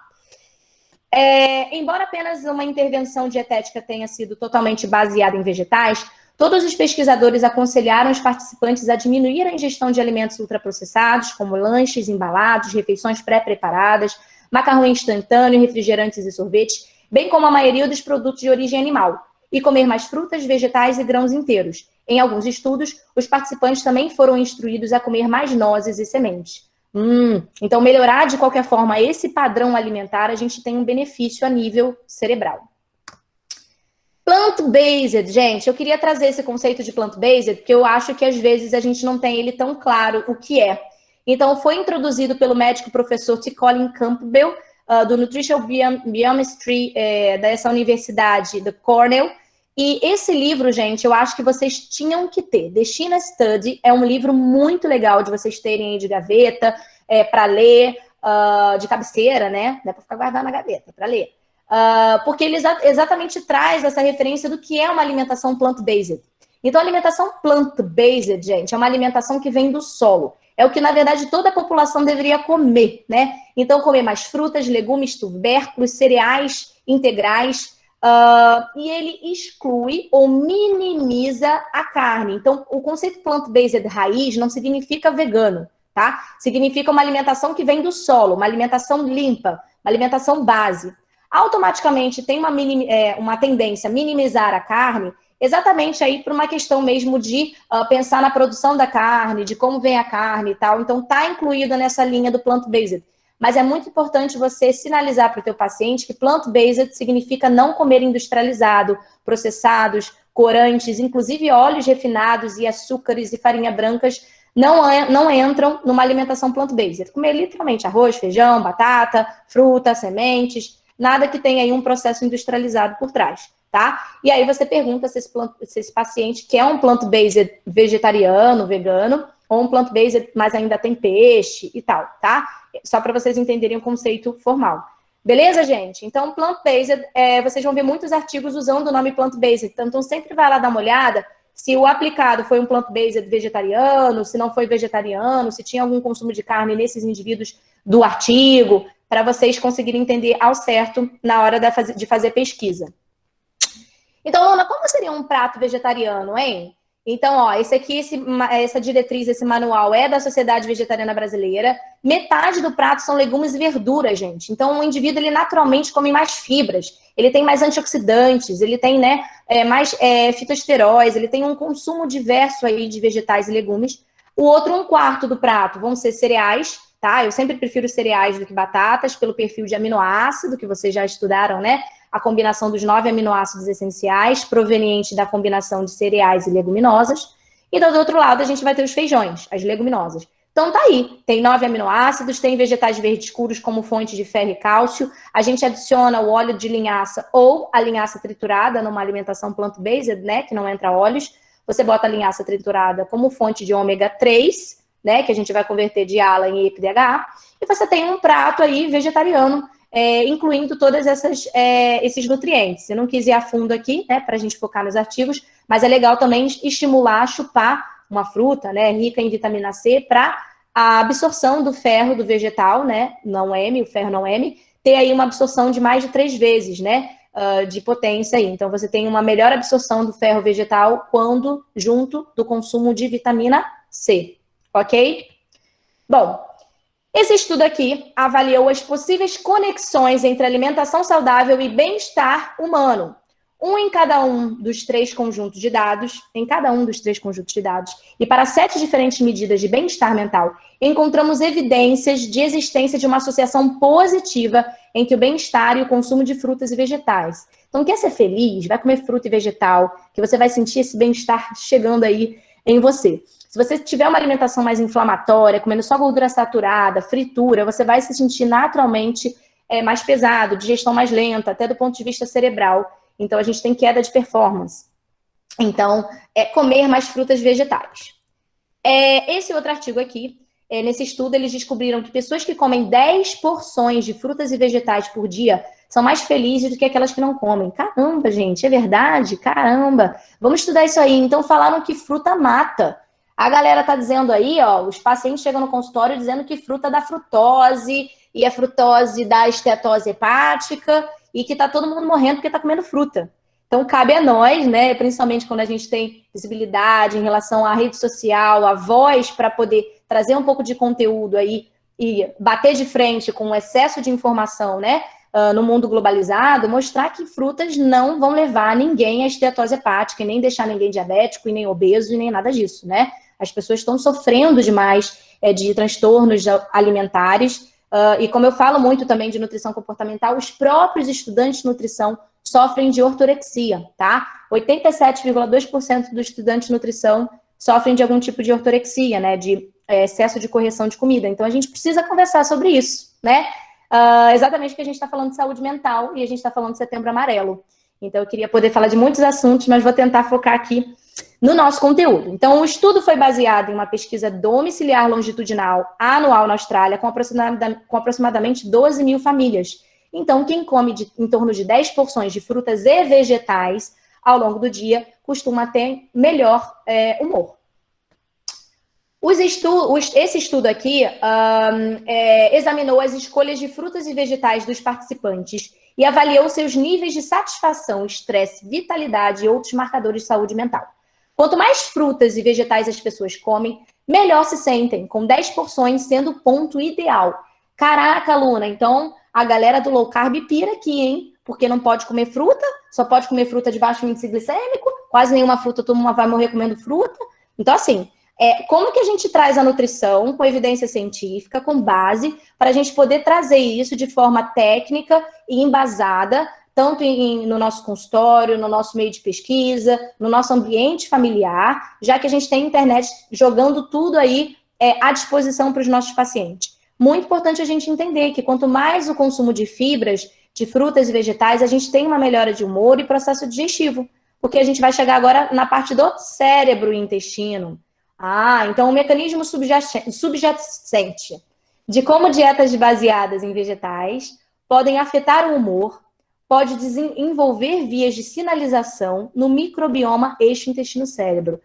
Speaker 1: Embora apenas uma intervenção dietética tenha sido totalmente baseada em vegetais, todos os pesquisadores aconselharam os participantes a diminuir a ingestão de alimentos ultraprocessados, como lanches embalados, refeições pré-preparadas, macarrão instantâneo, refrigerantes e sorvetes, bem como a maioria dos produtos de origem animal, e comer mais frutas, vegetais e grãos inteiros. Em alguns estudos, os participantes também foram instruídos a comer mais nozes e sementes. Então, melhorar de qualquer forma esse padrão alimentar, a gente tem um benefício a nível cerebral. Plant-based, gente, eu queria trazer esse conceito de plant-based, porque eu acho que às vezes a gente não tem ele tão claro o que é. Então, foi introduzido pelo médico professor T. Colin Campbell, do Nutritional Biochemistry dessa universidade, da Cornell. E esse livro, gente, eu acho que vocês tinham que ter. The China Study é um livro muito legal de vocês terem aí de gaveta, para ler, de cabeceira, né? Não é para ficar guardando na gaveta, para ler. Porque ele exatamente traz essa referência do que é uma alimentação plant-based. Então, a alimentação plant-based, gente, é uma alimentação que vem do solo. É o que, na verdade, toda a população deveria comer, né? Então, comer mais frutas, legumes, tubérculos, cereais integrais. E ele exclui ou minimiza a carne. Então, o conceito plant-based raiz não significa vegano, tá? Significa uma alimentação que vem do solo, uma alimentação limpa, uma alimentação base. Automaticamente tem uma tendência a minimizar a carne, exatamente aí por uma questão mesmo de pensar na produção da carne, de como vem a carne e tal. Então, está incluída nessa linha do plant-based. Mas é muito importante você sinalizar para o teu paciente que plant-based significa não comer industrializado, processados, corantes, inclusive óleos refinados e açúcares e farinha brancas não entram numa alimentação plant-based. Comer literalmente arroz, feijão, batata, fruta, sementes, nada que tenha aí um processo industrializado por trás, tá? E aí você pergunta se esse paciente quer um plant-based vegetariano, vegano, ou um plant-based, mas ainda tem peixe e tal, tá? Só para vocês entenderem o conceito formal. Beleza, gente? Então, plant-based, vocês vão ver muitos artigos usando o nome plant-based. Então, sempre vai lá dar uma olhada se o aplicado foi um plant-based vegetariano, se não foi vegetariano, se tinha algum consumo de carne nesses indivíduos do artigo, para vocês conseguirem entender ao certo na hora de fazer pesquisa. Então, Luna, como seria um prato vegetariano, hein? Então, ó, essa diretriz, esse manual é da Sociedade Vegetariana Brasileira. Metade do prato são legumes e verduras, gente. Então, o indivíduo, ele naturalmente come mais fibras, ele tem mais antioxidantes, ele tem, né, mais fitoesteróis, ele tem um consumo diverso aí de vegetais e legumes. O outro, 1/4 do prato, vão ser cereais, tá? Eu sempre prefiro cereais do que batatas, pelo perfil de aminoácido, que vocês já estudaram, né? A combinação dos 9 aminoácidos essenciais, proveniente da combinação de cereais e leguminosas. E do outro lado, a gente vai ter os feijões, as leguminosas. Então tá aí, tem 9 aminoácidos, tem vegetais verdes escuros como fonte de ferro e cálcio. A gente adiciona o óleo de linhaça ou a linhaça triturada numa alimentação plant-based, né, que não entra óleos. Você bota a linhaça triturada como fonte de ômega 3, né, que a gente vai converter de ALA em EPA, e você tem um prato aí vegetariano, incluindo todos esses nutrientes. Eu não quis ir a fundo aqui, né, para a gente focar nos artigos, mas é legal também estimular, chupar uma fruta, né, rica em vitamina C, para a absorção do ferro do vegetal, né, não M, o ferro não M, ter aí uma absorção de mais de 3 vezes, né, de potência aí. Então, você tem uma melhor absorção do ferro vegetal quando junto do consumo de vitamina C, ok? Bom, esse estudo aqui avaliou as possíveis conexões entre alimentação saudável e bem-estar humano. Em cada um dos 3 conjuntos de dados, e para 7 diferentes medidas de bem-estar mental, encontramos evidências de existência de uma associação positiva entre o bem-estar e o consumo de frutas e vegetais. Então, quer ser feliz? Vai comer fruta e vegetal, que você vai sentir esse bem-estar chegando aí em você. Se você tiver uma alimentação mais inflamatória, comendo só gordura saturada, fritura, você vai se sentir naturalmente mais pesado, digestão mais lenta, até do ponto de vista cerebral. Então, a gente tem queda de performance. Então, comer mais frutas e vegetais. Esse outro artigo aqui, nesse estudo, eles descobriram que pessoas que comem 10 porções de frutas e vegetais por dia são mais felizes do que aquelas que não comem. Caramba, gente, é verdade? Caramba! Vamos estudar isso aí. Então, falaram que fruta mata. A galera tá dizendo aí, ó, os pacientes chegam no consultório dizendo que fruta dá frutose, e a frutose dá estetose hepática, e que tá todo mundo morrendo porque tá comendo fruta. Então, cabe a nós, né, principalmente quando a gente tem visibilidade em relação à rede social, a voz para poder trazer um pouco de conteúdo aí e bater de frente com o excesso de informação, né, no mundo globalizado, mostrar que frutas não vão levar ninguém à estetose hepática, e nem deixar ninguém diabético, e nem obeso, e nem nada disso, né? As pessoas estão sofrendo demais de transtornos alimentares, e como eu falo muito também de nutrição comportamental, os próprios estudantes de nutrição sofrem de ortorexia, tá? 87,2% dos estudantes de nutrição sofrem de algum tipo de ortorexia, né? De excesso de correção de comida. Então, a gente precisa conversar sobre isso, né? Exatamente porque a gente está falando de saúde mental e a gente está falando de Setembro Amarelo. Então, eu queria poder falar de muitos assuntos, mas vou tentar focar aqui no nosso conteúdo. Então, o estudo foi baseado em uma pesquisa domiciliar longitudinal anual na Austrália, com aproximadamente 12 mil famílias. Então, quem come em torno de 10 porções de frutas e vegetais ao longo do dia costuma ter melhor humor. Esse estudo aqui examinou as escolhas de frutas e vegetais dos participantes e avaliou seus níveis de satisfação, estresse, vitalidade e outros marcadores de saúde mental. Quanto mais frutas e vegetais as pessoas comem, melhor se sentem, com 10 porções sendo o ponto ideal. Caraca, Luna, então a galera do low carb pira aqui, hein? Porque não pode comer fruta, só pode comer fruta de baixo índice glicêmico, quase nenhuma fruta, todo mundo vai morrer comendo fruta. Então, assim, como que a gente traz a nutrição com evidência científica, com base, para a gente poder trazer isso de forma técnica e embasada, tanto no nosso consultório, no nosso meio de pesquisa, no nosso ambiente familiar, já que a gente tem a internet jogando tudo aí à disposição para os nossos pacientes. Muito importante a gente entender que quanto mais o consumo de fibras, de frutas e vegetais, a gente tem uma melhora de humor e processo digestivo, porque a gente vai chegar agora na parte do cérebro e intestino. Então o mecanismo subjacente de como dietas baseadas em vegetais podem afetar o humor, pode desenvolver vias de sinalização no microbioma eixo intestino-cérebro.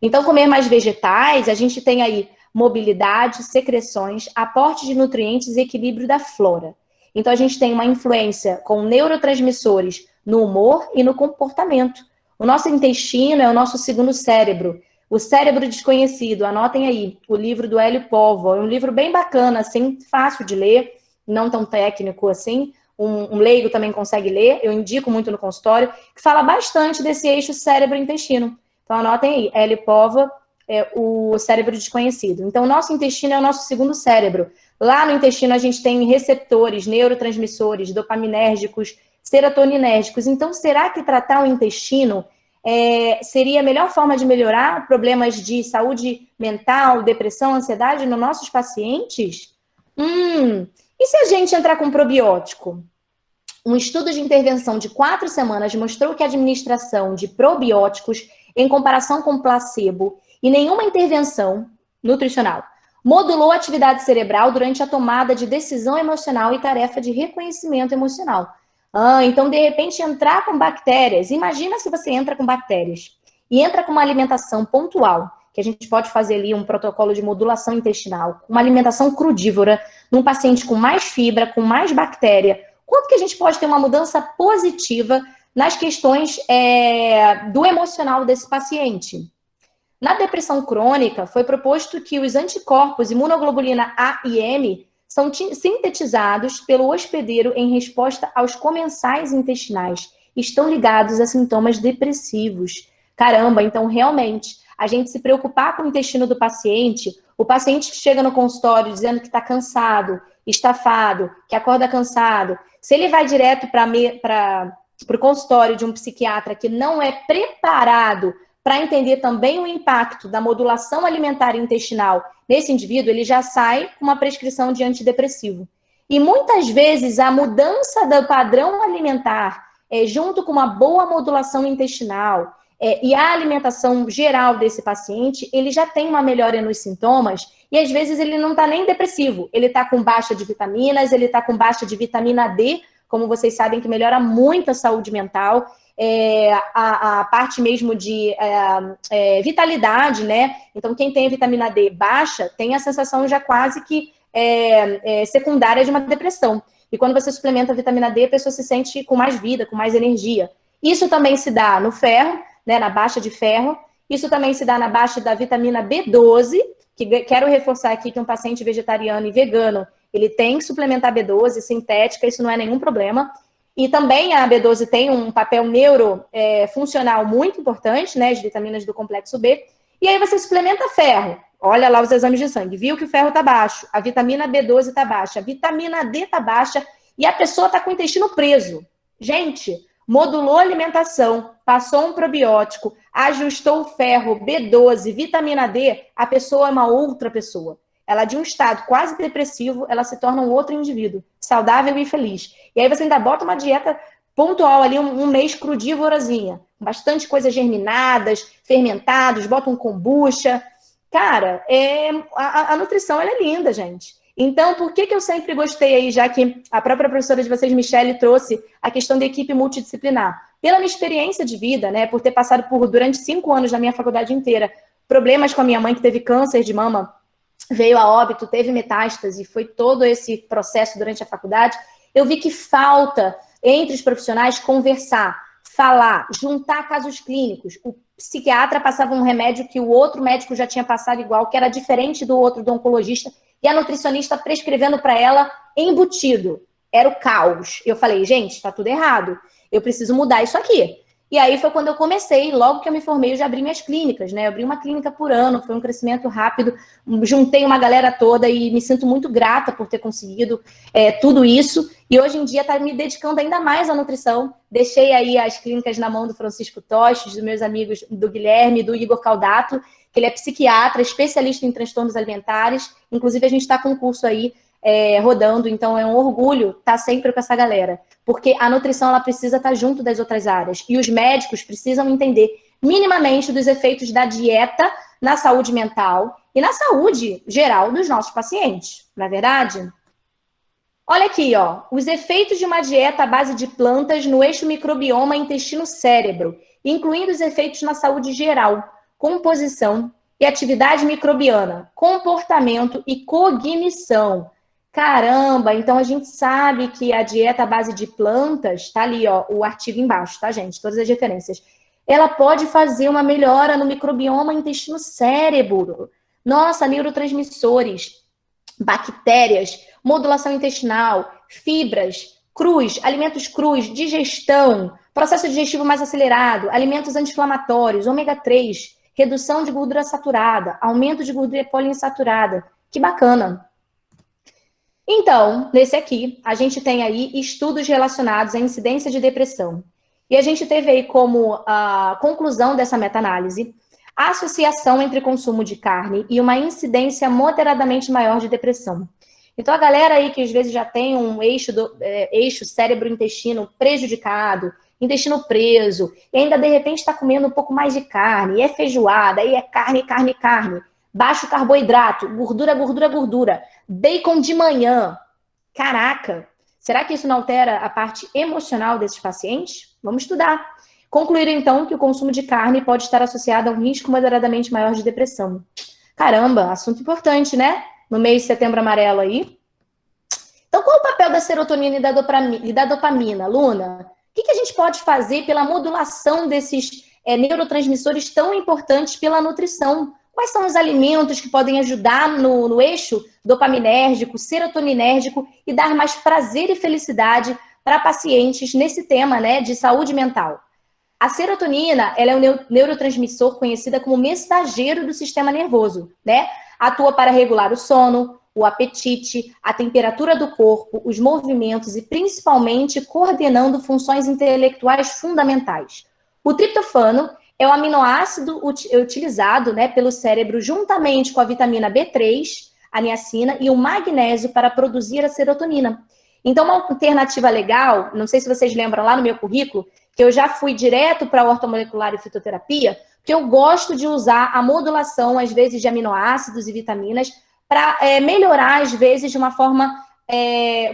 Speaker 1: Então, comer mais vegetais, a gente tem aí mobilidade, secreções, aporte de nutrientes e equilíbrio da flora. Então, a gente tem uma influência com neurotransmissores no humor e no comportamento. O nosso intestino é o nosso segundo cérebro. O Cérebro Desconhecido, anotem aí, o livro do Hélio Povo. É um livro bem bacana, assim, fácil de ler, não tão técnico assim. Um leigo também consegue ler, eu indico muito no consultório, que fala bastante desse eixo cérebro-intestino. Então, anotem aí, Hélio Povo, o Cérebro Desconhecido. Então, o nosso intestino é o nosso segundo cérebro. Lá no intestino, a gente tem receptores, neurotransmissores, dopaminérgicos, serotoninérgicos. Então, será que tratar o intestino seria a melhor forma de melhorar problemas de saúde mental, depressão, ansiedade nos nossos pacientes? E se a gente entrar com probiótico? Um estudo de intervenção de 4 semanas mostrou que a administração de probióticos, em comparação com placebo e nenhuma intervenção nutricional, modulou a atividade cerebral durante a tomada de decisão emocional e tarefa de reconhecimento emocional. Então, de repente, entrar com bactérias. Imagina se você entra com bactérias e entra com uma alimentação pontual, que a gente pode fazer ali um protocolo de modulação intestinal, uma alimentação crudívora, num paciente com mais fibra, com mais bactéria. Quanto que a gente pode ter uma mudança positiva nas questões do emocional desse paciente? Na depressão crônica, foi proposto que os anticorpos imunoglobulina A e M são sintetizados pelo hospedeiro em resposta aos comensais intestinais. Estão ligados a sintomas depressivos. Caramba, então realmente, a gente se preocupar com o intestino do paciente, o paciente que chega no consultório dizendo que está cansado, estafado, que acorda cansado, se ele vai direto para o consultório de um psiquiatra que não é preparado para entender também o impacto da modulação alimentar e intestinal nesse indivíduo, ele já sai com uma prescrição de antidepressivo. E muitas vezes a mudança do padrão alimentar, junto com uma boa modulação intestinal e a alimentação geral desse paciente, ele já tem uma melhora nos sintomas e às vezes ele não está nem depressivo, ele está com baixa de vitaminas, ele está com baixa de vitamina D, como vocês sabem que melhora muito a saúde mental, a parte mesmo de vitalidade, né? Então, quem tem a vitamina D baixa tem a sensação já quase que secundária de uma depressão. E quando você suplementa a vitamina D, a pessoa se sente com mais vida, com mais energia. Isso também se dá no ferro, né? Na baixa de ferro. Isso também se dá na baixa da vitamina B12, que quero reforçar aqui que um paciente vegetariano e vegano, ele tem que suplementar B12 sintética, isso não é nenhum problema. E também a B12 tem um papel neurofuncional muito importante, né, as vitaminas do complexo B. E aí você suplementa ferro. Olha lá os exames de sangue. Viu que o ferro está baixo, a vitamina B12 está baixa, a vitamina D está baixa e a pessoa está com o intestino preso. Gente, modulou a alimentação, passou um probiótico, ajustou o ferro, B12, vitamina D, a pessoa é uma outra pessoa. Ela de um estado quase depressivo, ela se torna um outro indivíduo, saudável e feliz. E aí você ainda bota uma dieta pontual ali, um mês crudivorazinha, bastante coisas germinadas, fermentados, bota um kombucha. Cara, a nutrição ela é linda, gente. Então, por que eu sempre gostei aí, já que a própria professora de vocês, Michele, trouxe a questão da equipe multidisciplinar? Pela minha experiência de vida, né, por ter passado durante 5 anos da minha faculdade inteira, problemas com a minha mãe que teve câncer de mama, veio a óbito, teve metástase, foi todo esse processo durante a faculdade, eu vi que falta entre os profissionais conversar, falar, juntar casos clínicos. O psiquiatra passava um remédio que o outro médico já tinha passado igual, que era diferente do outro, do oncologista, e a nutricionista prescrevendo para ela embutido. Era o caos. Eu falei, gente, tá tudo errado. Eu preciso mudar isso aqui. E aí foi quando eu comecei, logo que eu me formei, eu já abri minhas clínicas, né? Eu abri uma clínica por ano, foi um crescimento rápido, juntei uma galera toda e me sinto muito grata por ter conseguido tudo isso. E hoje em dia tá me dedicando ainda mais à nutrição. Deixei aí as clínicas na mão do Francisco Tostes, dos meus amigos do Guilherme, do Igor Caldato, que ele é psiquiatra, especialista em transtornos alimentares. Inclusive, a gente está com um curso aí rodando, então é um orgulho estar sempre com essa galera, porque a nutrição ela precisa estar junto das outras áreas e os médicos precisam entender minimamente dos efeitos da dieta na saúde mental e na saúde geral dos nossos pacientes, não é verdade? Olha aqui, ó, os efeitos de uma dieta à base de plantas no eixo microbioma intestino-cérebro, incluindo os efeitos na saúde geral, composição, E atividade microbiana, comportamento e cognição. Caramba, então a gente sabe que a dieta à base de plantas, tá ali, ó, o artigo embaixo, tá, gente? Todas as referências. Ela pode fazer uma melhora no microbioma intestino-cérebro. Nossa, neurotransmissores, bactérias, modulação intestinal, fibras, crus, alimentos crus, digestão, processo digestivo mais acelerado, alimentos anti-inflamatórios, ômega 3, redução de gordura saturada, aumento de gordura poliinsaturada. Que bacana. Então, nesse aqui, a gente tem aí estudos relacionados à incidência de depressão. E a gente teve aí como a conclusão dessa meta-análise a associação entre consumo de carne e uma incidência moderadamente maior de depressão. Então, a galera aí que às vezes já tem um eixo cérebro-intestino prejudicado, intestino preso, e ainda de repente está comendo um pouco mais de carne, e é feijoada, aí é carne, carne, carne, baixo carboidrato, gordura, gordura, gordura, bacon de manhã. Caraca, será que isso não altera a parte emocional desses pacientes? Vamos estudar. Concluíram, então, que o consumo de carne pode estar associado a um risco moderadamente maior de depressão. Caramba, assunto importante, né? No mês de Setembro Amarelo aí. Então, qual o papel da serotonina e da dopamina, Luna? O que a gente pode fazer pela modulação desses neurotransmissores tão importantes pela nutrição? Quais são os alimentos que podem ajudar no eixo dopaminérgico, serotoninérgico e dar mais prazer e felicidade para pacientes nesse tema, né, de saúde mental? A serotonina, ela é um neurotransmissor conhecida como mensageiro do sistema nervoso, né? Atua para regular o sono, o apetite, a temperatura do corpo, os movimentos e principalmente coordenando funções intelectuais fundamentais. O triptofano é o aminoácido utilizado, né, pelo cérebro juntamente com a vitamina B3, a niacina e o magnésio para produzir a serotonina. Então, uma alternativa legal, não sei se vocês lembram lá no meu currículo, que eu já fui direto para a ortomolecular e fitoterapia, porque eu gosto de usar a modulação, às vezes, de aminoácidos e vitaminas para melhorar, às vezes, de uma forma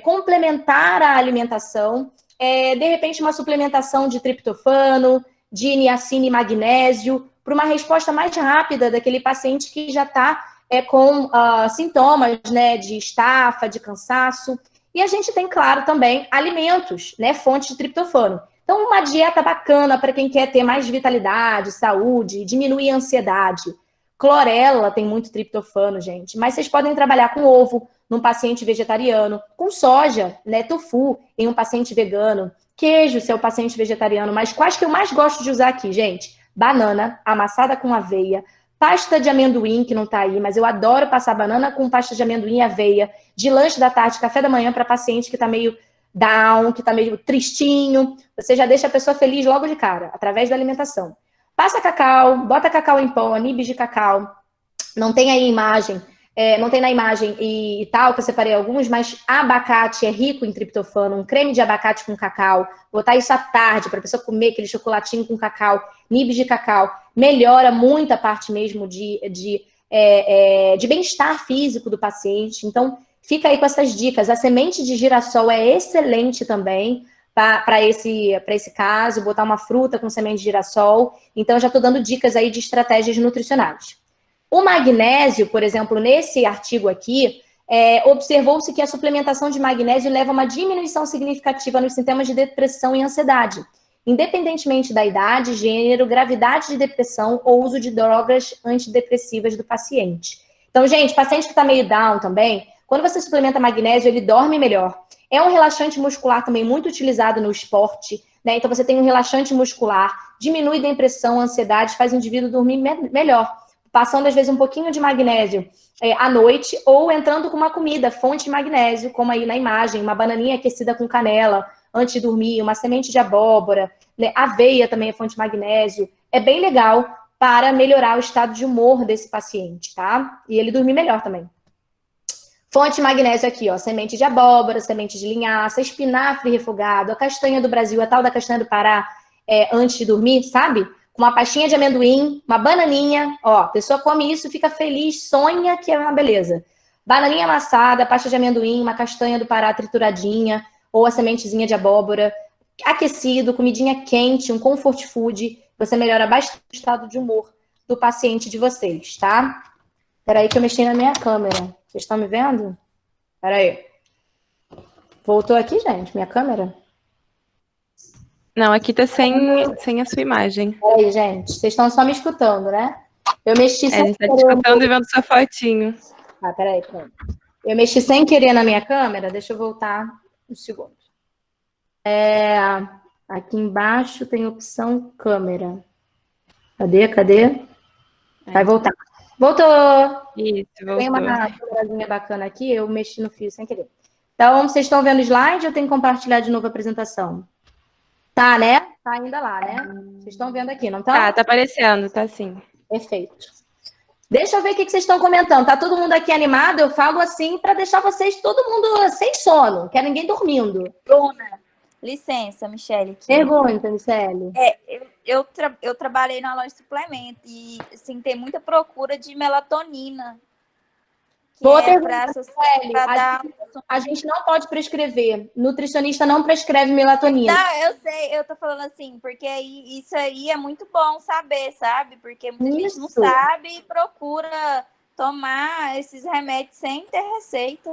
Speaker 1: complementar a alimentação. De repente, uma suplementação de triptofano, de niacina e magnésio, para uma resposta mais rápida daquele paciente que já está com sintomas, né, de estafa, de cansaço. E a gente tem, claro, também alimentos, né, fontes de triptofano. Então, uma dieta bacana para quem quer ter mais vitalidade, saúde, diminuir a ansiedade. Clorela tem muito triptofano, gente. Mas vocês podem trabalhar com ovo num paciente vegetariano, com soja, né, tofu em um paciente vegano, queijo se é o paciente vegetariano. Mas quais que eu mais gosto de usar aqui, gente? Banana amassada com aveia, pasta de amendoim, que não tá aí, mas eu adoro passar banana com pasta de amendoim e aveia, de lanche da tarde, café da manhã para paciente que tá meio down, que tá meio tristinho. Você já deixa a pessoa feliz logo de cara, através da alimentação. Passa cacau, bota cacau em pó, nibs de cacau. Não tem aí imagem, não tem na imagem e tal, que eu separei alguns, mas abacate é rico em triptofano, um creme de abacate com cacau, botar isso à tarde para a pessoa comer aquele chocolatinho com cacau, nibs de cacau, melhora muito a parte mesmo de bem-estar físico do paciente. Então, fica aí com essas dicas. A semente de girassol é excelente também para esse caso, botar uma fruta com semente de girassol. Então, eu já estou dando dicas aí de estratégias nutricionais. O magnésio, por exemplo, nesse artigo aqui, observou-se que a suplementação de magnésio leva a uma diminuição significativa nos sintomas de depressão e ansiedade, independentemente da idade, gênero, gravidade de depressão ou uso de drogas antidepressivas do paciente. Então, gente, paciente que está meio down também, quando você suplementa magnésio, ele dorme melhor. É um relaxante muscular também muito utilizado no esporte, né? Então, você tem um relaxante muscular, diminui depressão, ansiedade, faz o indivíduo dormir melhor. Passando, às vezes, um pouquinho de magnésio à noite ou entrando com uma comida, fonte de magnésio, como aí na imagem, uma bananinha aquecida com canela antes de dormir, uma semente de abóbora, né? Aveia também é fonte de magnésio. É bem legal para melhorar o estado de humor desse paciente, tá? E ele dormir melhor também. Fonte de magnésio aqui, ó, semente de abóbora, semente de linhaça, espinafre refogado, a castanha do Brasil, a tal da castanha do Pará, antes de dormir, sabe? Com uma pastinha de amendoim, uma bananinha, ó, a pessoa come isso, fica feliz, sonha que é uma beleza. Bananinha amassada, pasta de amendoim, uma castanha do Pará trituradinha, ou a sementezinha de abóbora, aquecido, comidinha quente, um comfort food, você melhora bastante o estado de humor do paciente de vocês, tá? Peraí que eu mexi na minha câmera. Vocês estão me vendo? Peraí. Voltou aqui, gente, minha câmera?
Speaker 2: Não, aqui tá sem a sua imagem.
Speaker 1: Peraí, gente. Vocês estão só me escutando, né? Eu mexi
Speaker 2: A
Speaker 1: sem
Speaker 2: gente tá te
Speaker 1: querer.
Speaker 2: escutando e vendo sua fotinho.
Speaker 1: Ah, peraí, peraí. Eu mexi sem querer na minha câmera. Deixa eu voltar um segundo. Aqui embaixo tem opção câmera. Cadê? Vai voltar. Voltou!
Speaker 2: Isso,
Speaker 1: Tem uma
Speaker 2: voltou.
Speaker 1: câmerazinha bacana aqui, eu mexi no fio sem querer. Então, vocês estão vendo o slide ou eu tenho que compartilhar de novo a apresentação? Tá, né? Tá ainda lá, né? Vocês estão vendo aqui, não estão?
Speaker 2: Tá aparecendo, tá sim.
Speaker 1: Perfeito. Deixa eu ver o que vocês estão comentando. Tá todo mundo aqui animado? Eu falo assim para deixar vocês, todo mundo sem sono. Não quero ninguém dormindo.
Speaker 3: Bruna, licença, Michele. Aqui.
Speaker 1: Pergunta, Michele.
Speaker 3: Eu trabalhei na loja de suplemento e assim, tem muita procura de melatonina.
Speaker 1: Boa pergunta,
Speaker 3: Michele.
Speaker 1: A gente não pode prescrever. Nutricionista não prescreve melatonina.
Speaker 3: Não, eu sei, eu tô falando assim, porque isso aí é muito bom saber, sabe? Porque muita gente não sabe e procura tomar esses remédios sem ter receita.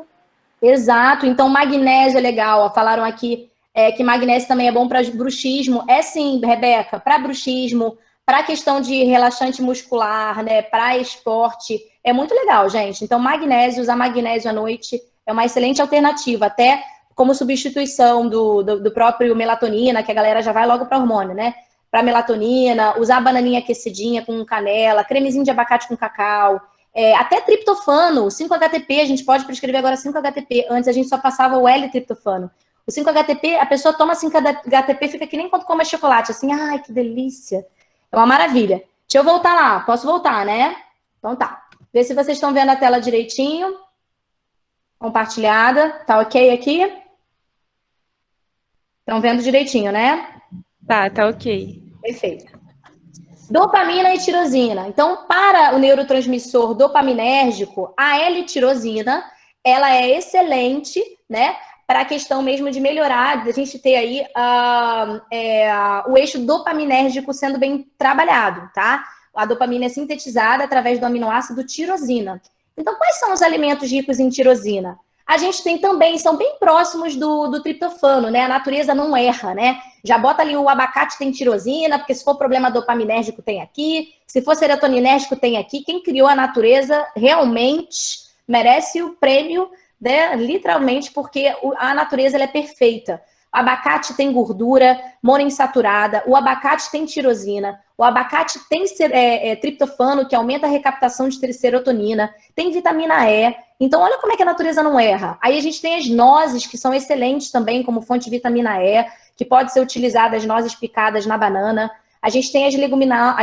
Speaker 1: Exato. Então, magnésio é legal. Ó, falaram aqui que magnésio também é bom para bruxismo. É sim, Rebeca, para bruxismo, para questão de relaxante muscular, né? Para esporte. É muito legal, gente. Então, magnésio, usar magnésio à noite é uma excelente alternativa, até como substituição do próprio melatonina, que a galera já vai logo para hormônio, né? Para melatonina, usar a bananinha aquecidinha com canela, cremezinho de abacate com cacau, até triptofano, 5-HTP, a gente pode prescrever agora 5-HTP. Antes a gente só passava o L-triptofano. O 5-HTP, a pessoa toma 5-HTP, fica que nem quando come chocolate, assim, ai, que delícia. É uma maravilha. Deixa eu voltar lá, posso voltar, né? Então tá. Vê se vocês estão vendo a tela direitinho. Compartilhada. Tá ok aqui? Estão vendo direitinho, né?
Speaker 2: Tá ok.
Speaker 1: Perfeito. Dopamina e tirosina. Então, para o neurotransmissor dopaminérgico, a L-tirosina, ela é excelente, né? Para a questão mesmo de melhorar, a gente ter aí o eixo dopaminérgico sendo bem trabalhado, tá? A dopamina é sintetizada através do aminoácido tirosina. Então, quais são os alimentos ricos em tirosina? A gente tem também, são bem próximos do triptofano, né? A natureza não erra, né? Já bota ali o abacate tem tirosina, porque se for problema dopaminérgico tem aqui, se for serotoninérgico tem aqui. Quem criou a natureza realmente merece o prêmio, né? Literalmente, porque a natureza ela é perfeita. O abacate tem gordura monoinsaturada, o abacate tem tirosina, o abacate tem triptofano, que aumenta a recaptação de serotonina, tem vitamina E. Então, olha como é que a natureza não erra. Aí a gente tem as nozes, que são excelentes também como fonte de vitamina E, que pode ser utilizada, as nozes picadas na banana. A gente tem as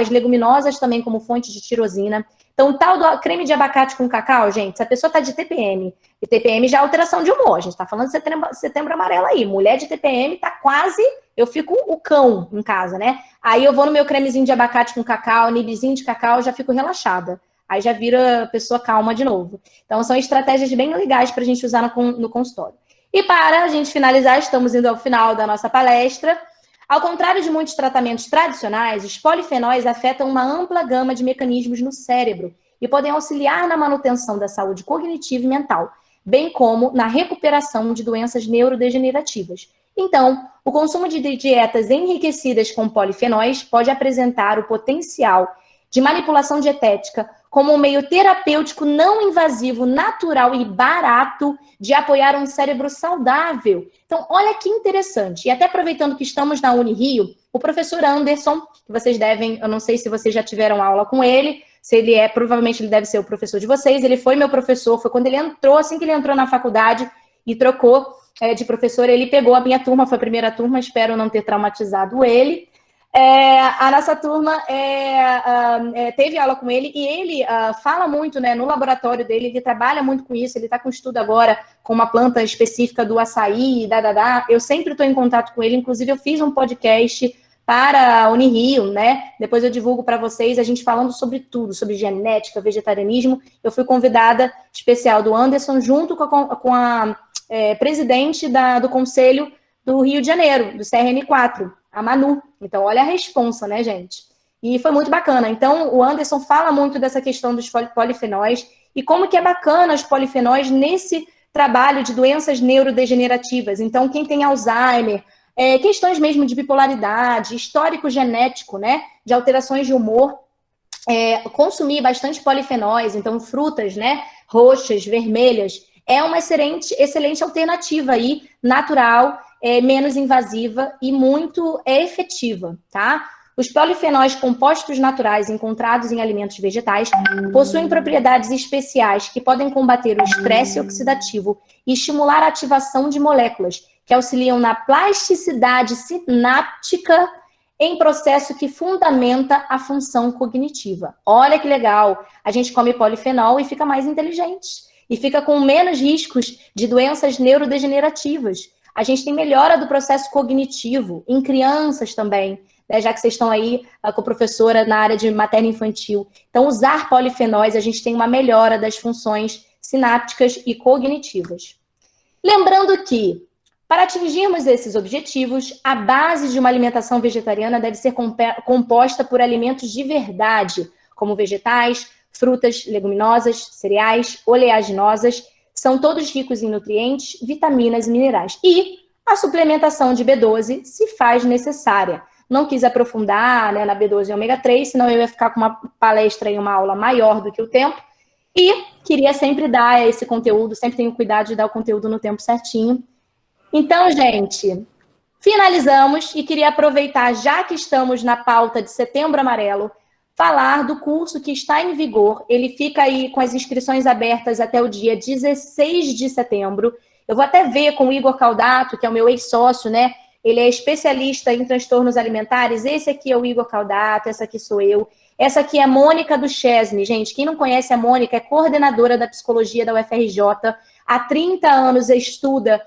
Speaker 1: leguminosas também como fonte de tirosina. Então, o tal do creme de abacate com cacau, gente, se a pessoa está de TPM, e TPM já é alteração de humor, a gente está falando de setembro amarelo aí, mulher de TPM tá quase, eu fico o cão em casa, né? Aí eu vou no meu cremezinho de abacate com cacau, nibzinho de cacau, já fico relaxada. Aí já vira pessoa calma de novo. Então, são estratégias bem legais para a gente usar no consultório. E para a gente finalizar, estamos indo ao final da nossa palestra. Ao contrário de muitos tratamentos tradicionais, os polifenóis afetam uma ampla gama de mecanismos no cérebro e podem auxiliar na manutenção da saúde cognitiva e mental, bem como na recuperação de doenças neurodegenerativas. Então, o consumo de dietas enriquecidas com polifenóis pode apresentar o potencial de manipulação dietética como um meio terapêutico não invasivo, natural e barato de apoiar um cérebro saudável. Então, olha que interessante. E até aproveitando que estamos na Unirio, o professor Anderson, que vocês devem, eu não sei se vocês já tiveram aula com ele, se ele provavelmente ele deve ser o professor de vocês, ele foi meu professor, foi quando ele entrou, assim que ele entrou na faculdade e trocou de professor, ele pegou a minha turma, foi a primeira turma, espero não ter traumatizado ele. A nossa turma teve aula com ele e ele fala muito, né, no laboratório dele, ele trabalha muito com isso, ele está com estudo agora com uma planta específica do açaí, eu sempre estou em contato com ele, inclusive eu fiz um podcast para a Unirio, né, depois eu divulgo para vocês, a gente falando sobre tudo, sobre genética, vegetarianismo, eu fui convidada especial do Anderson, junto com a presidente do Conselho do Rio de Janeiro, do CRN4, a Manu. Então, olha a responsa, né, gente? E foi muito bacana. Então, o Anderson fala muito dessa questão dos polifenóis e como que é bacana os polifenóis nesse trabalho de doenças neurodegenerativas. Então, quem tem Alzheimer, questões mesmo de bipolaridade, histórico genético, né, de alterações de humor, consumir bastante polifenóis, então frutas, né, roxas, vermelhas, é uma excelente alternativa aí, natural, menos invasiva e muito efetiva, tá? Os polifenóis compostos naturais encontrados em alimentos vegetais possuem propriedades especiais que podem combater o estresse oxidativo e estimular a ativação de moléculas que auxiliam na plasticidade sináptica em processo que fundamenta a função cognitiva. Olha que legal! A gente come polifenol e fica mais inteligente. E fica com menos riscos de doenças neurodegenerativas. A gente tem melhora do processo cognitivo, em crianças também, né, já que vocês estão aí com a professora na área de materno-infantil. Então, usar polifenóis, a gente tem uma melhora das funções sinápticas e cognitivas. Lembrando que, para atingirmos esses objetivos, a base de uma alimentação vegetariana deve ser composta por alimentos de verdade, como vegetais, frutas, leguminosas, cereais, oleaginosas, são todos ricos em nutrientes, vitaminas e minerais. E a suplementação de B12 se faz necessária. Não quis aprofundar, né, na B12 e ômega 3, senão eu ia ficar com uma palestra e uma aula maior do que o tempo. E queria sempre dar esse conteúdo, sempre tenho cuidado de dar o conteúdo no tempo certinho. Então, gente, finalizamos e queria aproveitar, já que estamos na pauta de Setembro Amarelo, falar do curso que está em vigor. Ele fica aí com as inscrições abertas até o dia 16 de setembro. Eu vou até ver com o Igor Caldato, que é o meu ex-sócio, né? Ele é especialista em transtornos alimentares. Esse aqui é o Igor Caldato, essa aqui sou eu. Essa aqui é a Mônica Duchesne, gente. Quem não conhece a Mônica é coordenadora da psicologia da UFRJ. Há 30 anos estuda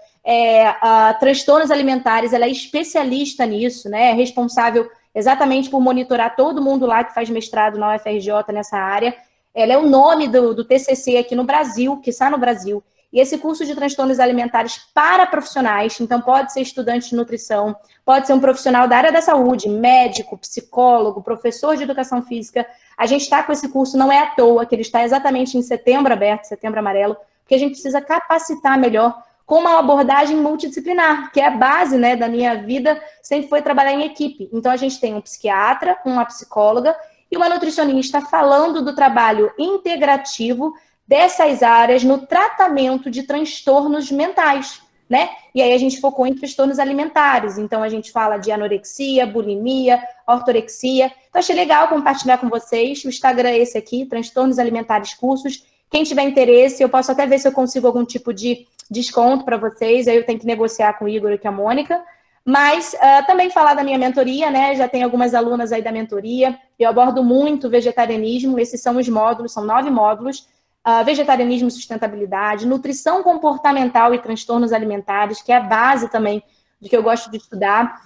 Speaker 1: transtornos alimentares. Ela é especialista nisso, né? É responsável exatamente por monitorar todo mundo lá que faz mestrado na UFRJ nessa área. Ela é o nome do TCC aqui no Brasil, que está no Brasil. E esse curso de transtornos alimentares para profissionais, então pode ser estudante de nutrição, pode ser um profissional da área da saúde, médico, psicólogo, professor de educação física. A gente está com esse curso, não é à toa, que ele está exatamente em setembro aberto, setembro amarelo, porque a gente precisa capacitar melhor com uma abordagem multidisciplinar, que é a base, né, da minha vida, sempre foi trabalhar em equipe. Então a gente tem um psiquiatra, uma psicóloga e uma nutricionista falando do trabalho integrativo dessas áreas no tratamento de transtornos mentais, né? E aí a gente focou em transtornos alimentares. Então a gente fala de anorexia, bulimia, ortorexia. Então achei legal compartilhar com vocês. O Instagram é esse aqui, Transtornos Alimentares Cursos. Quem tiver interesse, eu posso até ver se eu consigo algum tipo de desconto para vocês. Aí eu tenho que negociar com o Igor e com a Mônica. Mas também falar da minha mentoria, né? Já tem algumas alunas aí da mentoria. Eu abordo muito vegetarianismo. Esses são os módulos, são 9 módulos. Vegetarianismo e sustentabilidade, nutrição comportamental e transtornos alimentares, que é a base também do que eu gosto de estudar.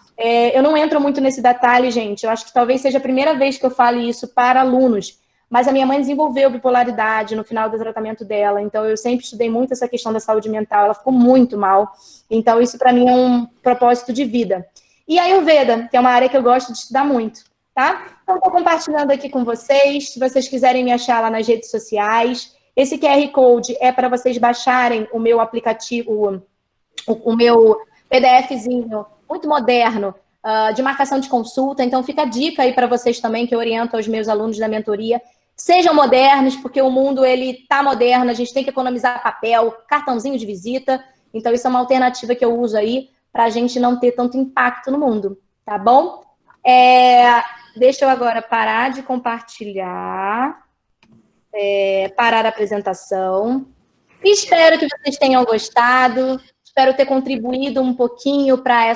Speaker 1: Eu não entro muito nesse detalhe, gente. Eu acho que talvez seja a primeira vez que eu fale isso para alunos. Mas a minha mãe desenvolveu bipolaridade no final do tratamento dela. Então, eu sempre estudei muito essa questão da saúde mental. Ela ficou muito mal. Então, isso para mim é um propósito de vida. E a Ayurveda, que é uma área que eu gosto de estudar muito, tá? Então, estou compartilhando aqui com vocês. Se vocês quiserem me achar lá nas redes sociais. Esse QR Code é para vocês baixarem o meu aplicativo, o meu PDFzinho muito moderno de marcação de consulta. Então, fica a dica aí para vocês também, que eu oriento aos meus alunos da mentoria. Sejam modernos, porque o mundo ele tá moderno, a gente tem que economizar papel, cartãozinho de visita. Então, isso é uma alternativa que eu uso aí para a gente não ter tanto impacto no mundo, tá bom? Deixa eu agora parar de compartilhar. Parar a apresentação. Espero que vocês tenham gostado. Espero ter contribuído um pouquinho para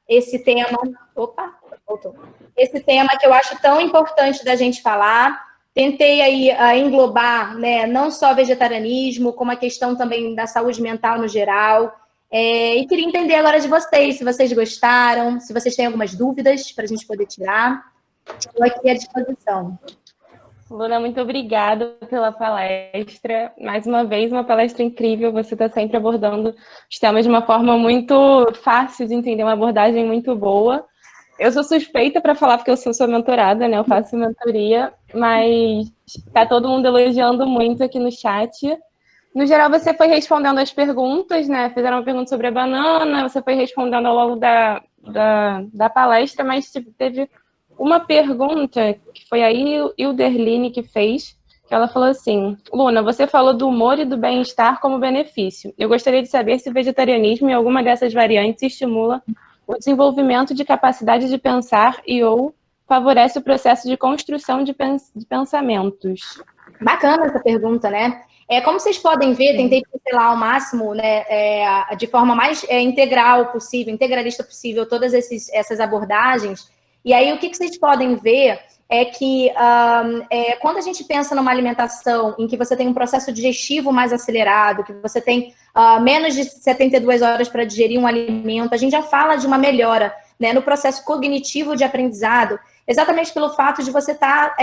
Speaker 1: esse tema. Opa, voltou. Esse tema que eu acho tão importante da gente falar. Tentei aí englobar, né, não só vegetarianismo, como a questão também da saúde mental no geral. E queria entender agora de vocês, se vocês gostaram, se vocês têm algumas dúvidas para a gente poder tirar. Estou aqui à disposição.
Speaker 2: Luna, muito obrigada pela palestra. Mais uma vez, uma palestra incrível. Você está sempre abordando os temas de uma forma muito fácil de entender, uma abordagem muito boa. Eu sou suspeita para falar porque eu sou mentorada, né? Eu faço mentoria, mas tá todo mundo elogiando muito aqui no chat. No geral, você foi respondendo as perguntas, né? Fizeram uma pergunta sobre a banana, você foi respondendo ao longo da palestra, mas tipo, teve uma pergunta que foi a Hilderline que fez, que ela falou assim: Luna, você falou do humor e do bem-estar como benefício. Eu gostaria de saber se o vegetarianismo em alguma dessas variantes estimula o desenvolvimento de capacidade de pensar e ou favorece o processo de construção de pensamentos.
Speaker 1: Bacana essa pergunta, né? Como vocês podem ver, tentei pincelar ao máximo, né, de forma mais integral possível, integralista possível, todas essas abordagens. E aí, o que vocês podem ver é que quando a gente pensa numa alimentação em que você tem um processo digestivo mais acelerado, que você tem menos de 72 horas para digerir um alimento, a gente já fala de uma melhora, né, no processo cognitivo de aprendizado, exatamente pelo fato de você estar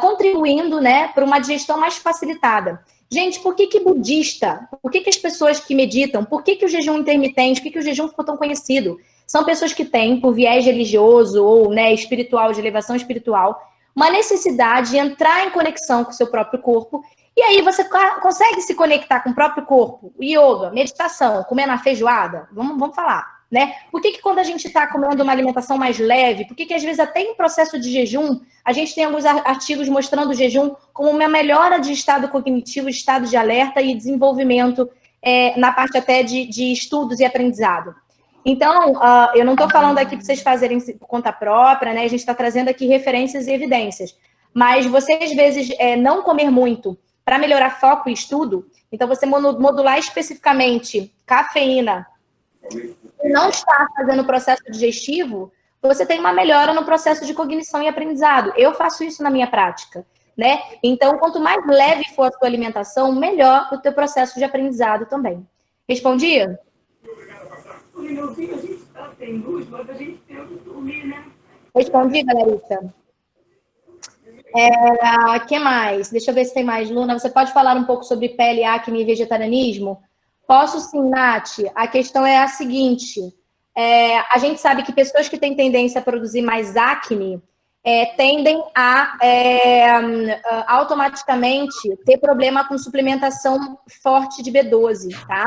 Speaker 1: contribuindo, né, para uma digestão mais facilitada. Gente, por que budista? Por que as pessoas que meditam? Por que o jejum intermitente? Por que o jejum ficou tão conhecido? São pessoas que têm, por viés religioso ou, né, espiritual, de elevação espiritual, uma necessidade de entrar em conexão com o seu próprio corpo. E aí você consegue se conectar com o próprio corpo. Yoga, meditação, comer na feijoada. Vamos falar. Né? Por que quando a gente está comendo uma alimentação mais leve, por que às vezes até em processo de jejum, a gente tem alguns artigos mostrando o jejum como uma melhora de estado cognitivo, estado de alerta e desenvolvimento na parte até de estudos e aprendizado. Então, eu não estou falando aqui para vocês fazerem por conta própria, né? A gente está trazendo aqui referências e evidências. Mas você, às vezes, não comer muito para melhorar foco e estudo, então você modular especificamente cafeína, não está fazendo o processo digestivo, você tem uma melhora no processo de cognição e aprendizado. Eu faço isso na minha prática, né? Então, quanto mais leve for a sua alimentação, melhor o teu processo de aprendizado também. Respondi? Respondi, galerita? Que mais? Deixa eu ver se tem mais. Luna, você pode falar um pouco sobre pele, acne e vegetarianismo? Posso sim, Nath. A questão é a seguinte. A gente sabe que pessoas que têm tendência a produzir mais acne tendem a automaticamente ter problema com suplementação forte de B12, tá?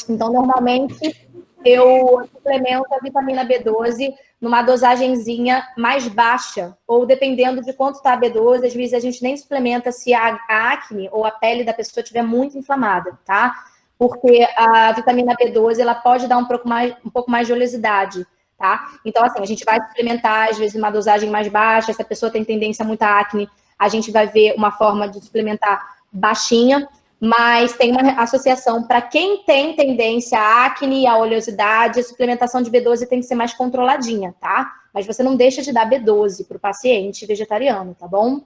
Speaker 1: Então, normalmente, eu suplemento a vitamina B12 numa dosagenzinha mais baixa, ou dependendo de quanto está a B12, às vezes a gente nem suplementa se a acne ou a pele da pessoa estiver muito inflamada, tá? Porque a vitamina B12, ela pode dar um pouco mais de oleosidade, tá? Então, assim, a gente vai suplementar, às vezes, uma dosagem mais baixa, se a pessoa tem tendência a muita acne, a gente vai ver uma forma de suplementar baixinha, mas tem uma associação para quem tem tendência à acne e à oleosidade, a suplementação de B12 tem que ser mais controladinha, tá? Mas você não deixa de dar B12 para o paciente vegetariano, tá bom?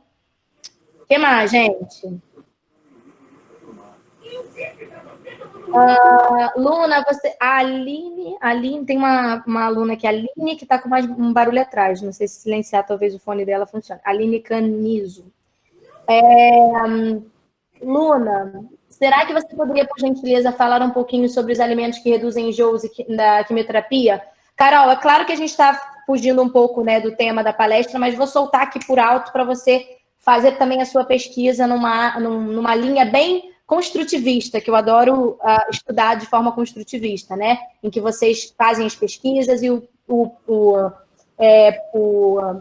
Speaker 1: O que mais, gente? Luna, a Aline, tem uma aluna aqui, a Aline, que está com mais um barulho atrás, não sei se silenciar, talvez o fone dela funcione. Aline Canizo. Luna, será que você poderia, por gentileza, falar um pouquinho sobre os alimentos que reduzem enjoos da quimioterapia? Carol, é claro que a gente está fugindo um pouco, né, do tema da palestra, mas vou soltar aqui por alto para você fazer também a sua pesquisa numa linha bem construtivista, que eu adoro estudar de forma construtivista, né? Em que vocês fazem as pesquisas e o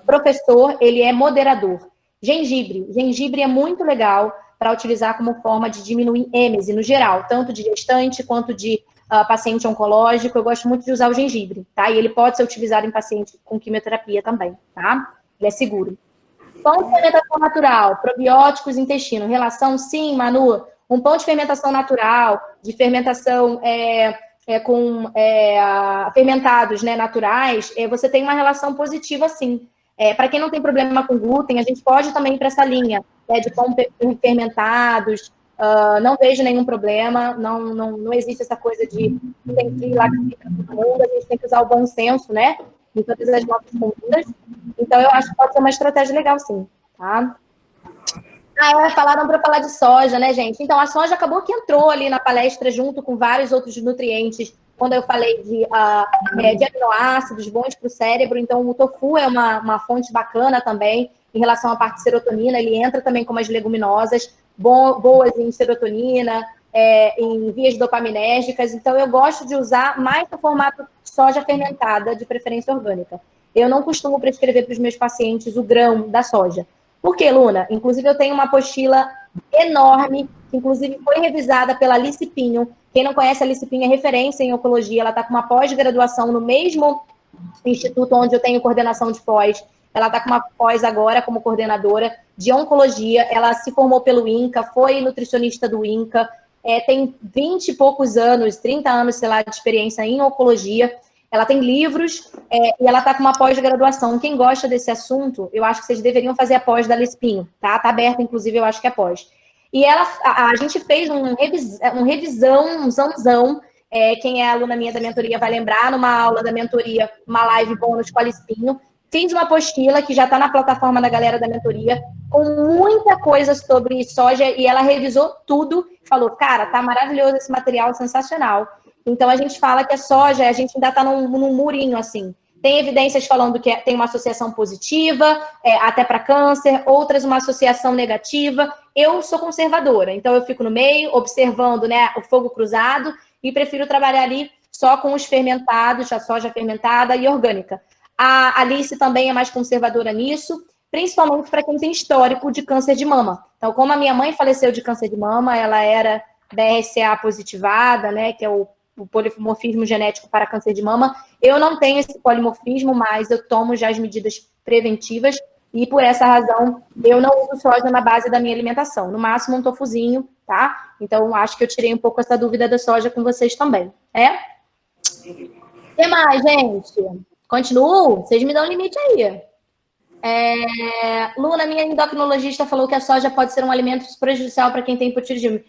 Speaker 1: professor, ele é moderador. Gengibre é muito legal para utilizar como forma de diminuir êmese no geral, tanto de gestante quanto de paciente oncológico. Eu gosto muito de usar o gengibre, tá? E ele pode ser utilizado em paciente com quimioterapia também, tá? Ele é seguro. Pão de fermentação natural, probióticos, intestino. Relação, sim, Manu. Um pão de fermentação natural, de fermentação com fermentados, né, naturais, você tem uma relação positiva, sim. Para quem não tem problema com glúten, a gente pode também ir para essa linha de pão fermentados. Não vejo nenhum problema. Não existe essa coisa de tem que ir lá que fica todo mundo. A gente tem que usar o bom senso, né? Em todas as nossas condutas. Então, eu acho que pode ser uma estratégia legal, sim. Tá? Falaram para falar de soja, né, gente? Então, a soja acabou que entrou ali na palestra junto com vários outros nutrientes quando eu falei de aminoácidos bons para o cérebro. Então, o tofu é uma fonte bacana também em relação à parte de serotonina. Ele entra também como as leguminosas, boas em serotonina, em vias dopaminérgicas. Então, eu gosto de usar mais no formato soja fermentada, de preferência orgânica. Eu não costumo prescrever para os meus pacientes o grão da soja. Por quê, Luna? Inclusive, eu tenho uma apostila enorme, que inclusive foi revisada pela Alice Pinho. Quem não conhece a Alice Pinho é referência em oncologia. Ela está com uma pós-graduação no mesmo instituto onde eu tenho coordenação de pós. Ela está com uma pós agora como coordenadora de oncologia. Ela se formou pelo INCA, foi nutricionista do INCA, tem 20 e poucos anos, 30 anos, sei lá, de experiência em oncologia. Ela tem livros e ela está com uma pós-graduação. Quem gosta desse assunto, eu acho que vocês deveriam fazer a pós da Alice Pinho, tá? Tá aberta, inclusive, eu acho que é pós. E a gente fez um revisãozão. Quem é aluna minha da mentoria vai lembrar, numa aula da mentoria, uma live bônus com a Alice Pinho. Fiz uma apostila que já está na plataforma da galera da mentoria, com muita coisa sobre soja, e ela revisou tudo. Falou, cara, tá maravilhoso esse material, sensacional. Então, a gente fala que a soja, a gente ainda está num murinho, assim. Tem evidências falando que tem uma associação positiva, até para câncer, outras uma associação negativa. Eu sou conservadora, então eu fico no meio, observando, né, o fogo cruzado, e prefiro trabalhar ali só com os fermentados, a soja fermentada e orgânica. A Alice também é mais conservadora nisso, principalmente para quem tem histórico de câncer de mama. Então, como a minha mãe faleceu de câncer de mama, ela era BRCA positivada, né, que é o polimorfismo genético para câncer de mama. Eu não tenho esse polimorfismo, mas eu tomo já as medidas preventivas e, por essa razão, eu não uso soja na base da minha alimentação. No máximo, um tofuzinho, tá? Então, acho que eu tirei um pouco essa dúvida da soja com vocês também. O que mais, gente? Continuo? Vocês me dão limite aí. Luna, minha endocrinologista, falou que a soja pode ser um alimento prejudicial para quem tem hipotireoidismo.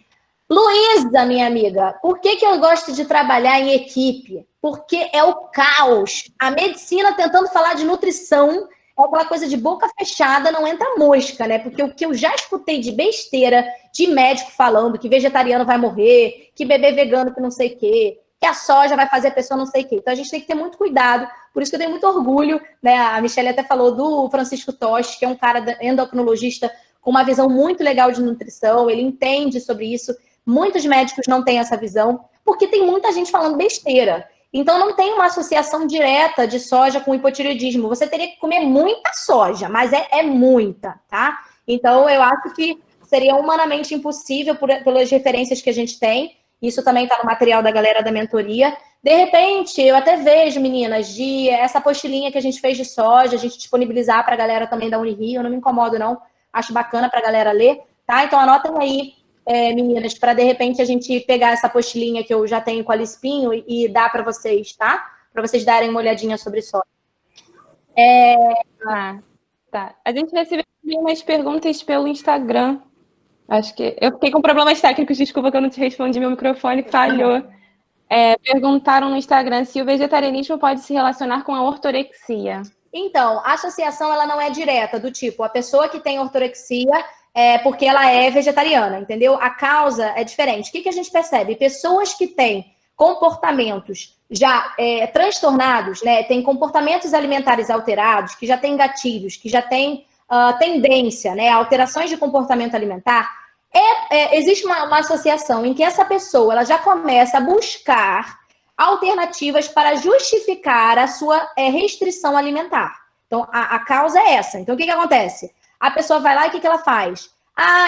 Speaker 1: Luísa, minha amiga, por que eu gosto de trabalhar em equipe? Porque é o caos. A medicina tentando falar de nutrição é aquela coisa de boca fechada, não entra mosca, né? Porque o que eu já escutei de besteira, de médico falando que vegetariano vai morrer, que bebê vegano que não sei o quê, que a soja vai fazer a pessoa não sei o quê. Então, a gente tem que ter muito cuidado. Por isso que eu tenho muito orgulho, né? A Michelle até falou do Francisco Tosh, que é um cara endocrinologista com uma visão muito legal de nutrição. Ele entende sobre isso. Muitos médicos não têm essa visão, porque tem muita gente falando besteira. Então, não tem uma associação direta de soja com hipotireoidismo. Você teria que comer muita soja, mas é muita, tá? Então, eu acho que seria humanamente impossível pelas referências que a gente tem. Isso também está no material da galera da mentoria. De repente, eu até vejo, meninas, essa apostilinha que a gente fez de soja, a gente disponibilizar para a galera também da Unirio. Eu não me incomodo, não. Acho bacana para a galera ler, tá? Então, anotem aí, meninas, para de repente a gente pegar essa apostilinha que eu já tenho com a Alice Pinho e dar para vocês, tá? Para vocês darem uma olhadinha sobre soja.
Speaker 2: Tá. A gente recebeu umas perguntas pelo Instagram. Acho que eu fiquei com problemas técnicos, desculpa que eu não te respondi, meu microfone falhou. Perguntaram no Instagram se o vegetarianismo pode se relacionar com a ortorexia.
Speaker 1: Então, a associação ela não é direta, do tipo, a pessoa que tem ortorexia porque ela é vegetariana, entendeu? A causa é diferente. O que a gente percebe? Pessoas que têm comportamentos já transtornados, né? Tem comportamentos alimentares alterados, que já têm gatilhos, que já têm tendência, né? Alterações de comportamento alimentar. Existe uma associação em que essa pessoa ela já começa a buscar alternativas para justificar a sua restrição alimentar. Então, a causa é essa. Então, o que acontece? A pessoa vai lá e o que ela faz?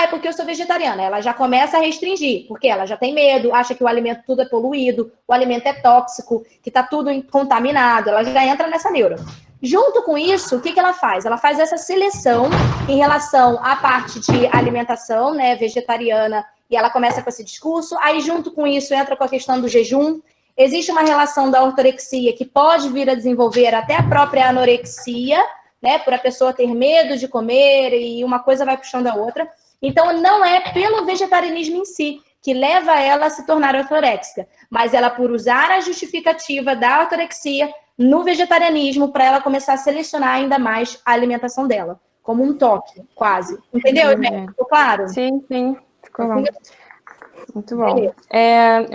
Speaker 1: É porque eu sou vegetariana. Ela já começa a restringir, porque ela já tem medo, acha que o alimento tudo é poluído, o alimento é tóxico, que está tudo contaminado. Ela já entra nessa neura. Junto com isso, o que ela faz? Ela faz essa seleção em relação à parte de alimentação, né, vegetariana, e ela começa com esse discurso. Aí, junto com isso, entra com a questão do jejum. Existe uma relação da ortorexia que pode vir a desenvolver até a própria anorexia, né, por a pessoa ter medo de comer e uma coisa vai puxando a outra. Então, não é pelo vegetarianismo em si que leva ela a se tornar ortorexica, mas ela por usar a justificativa da ortorexia no vegetarianismo para ela começar a selecionar ainda mais a alimentação dela, como um toque, quase. Entendeu, Ficou claro?
Speaker 2: Sim, ficou bom. Muito bom.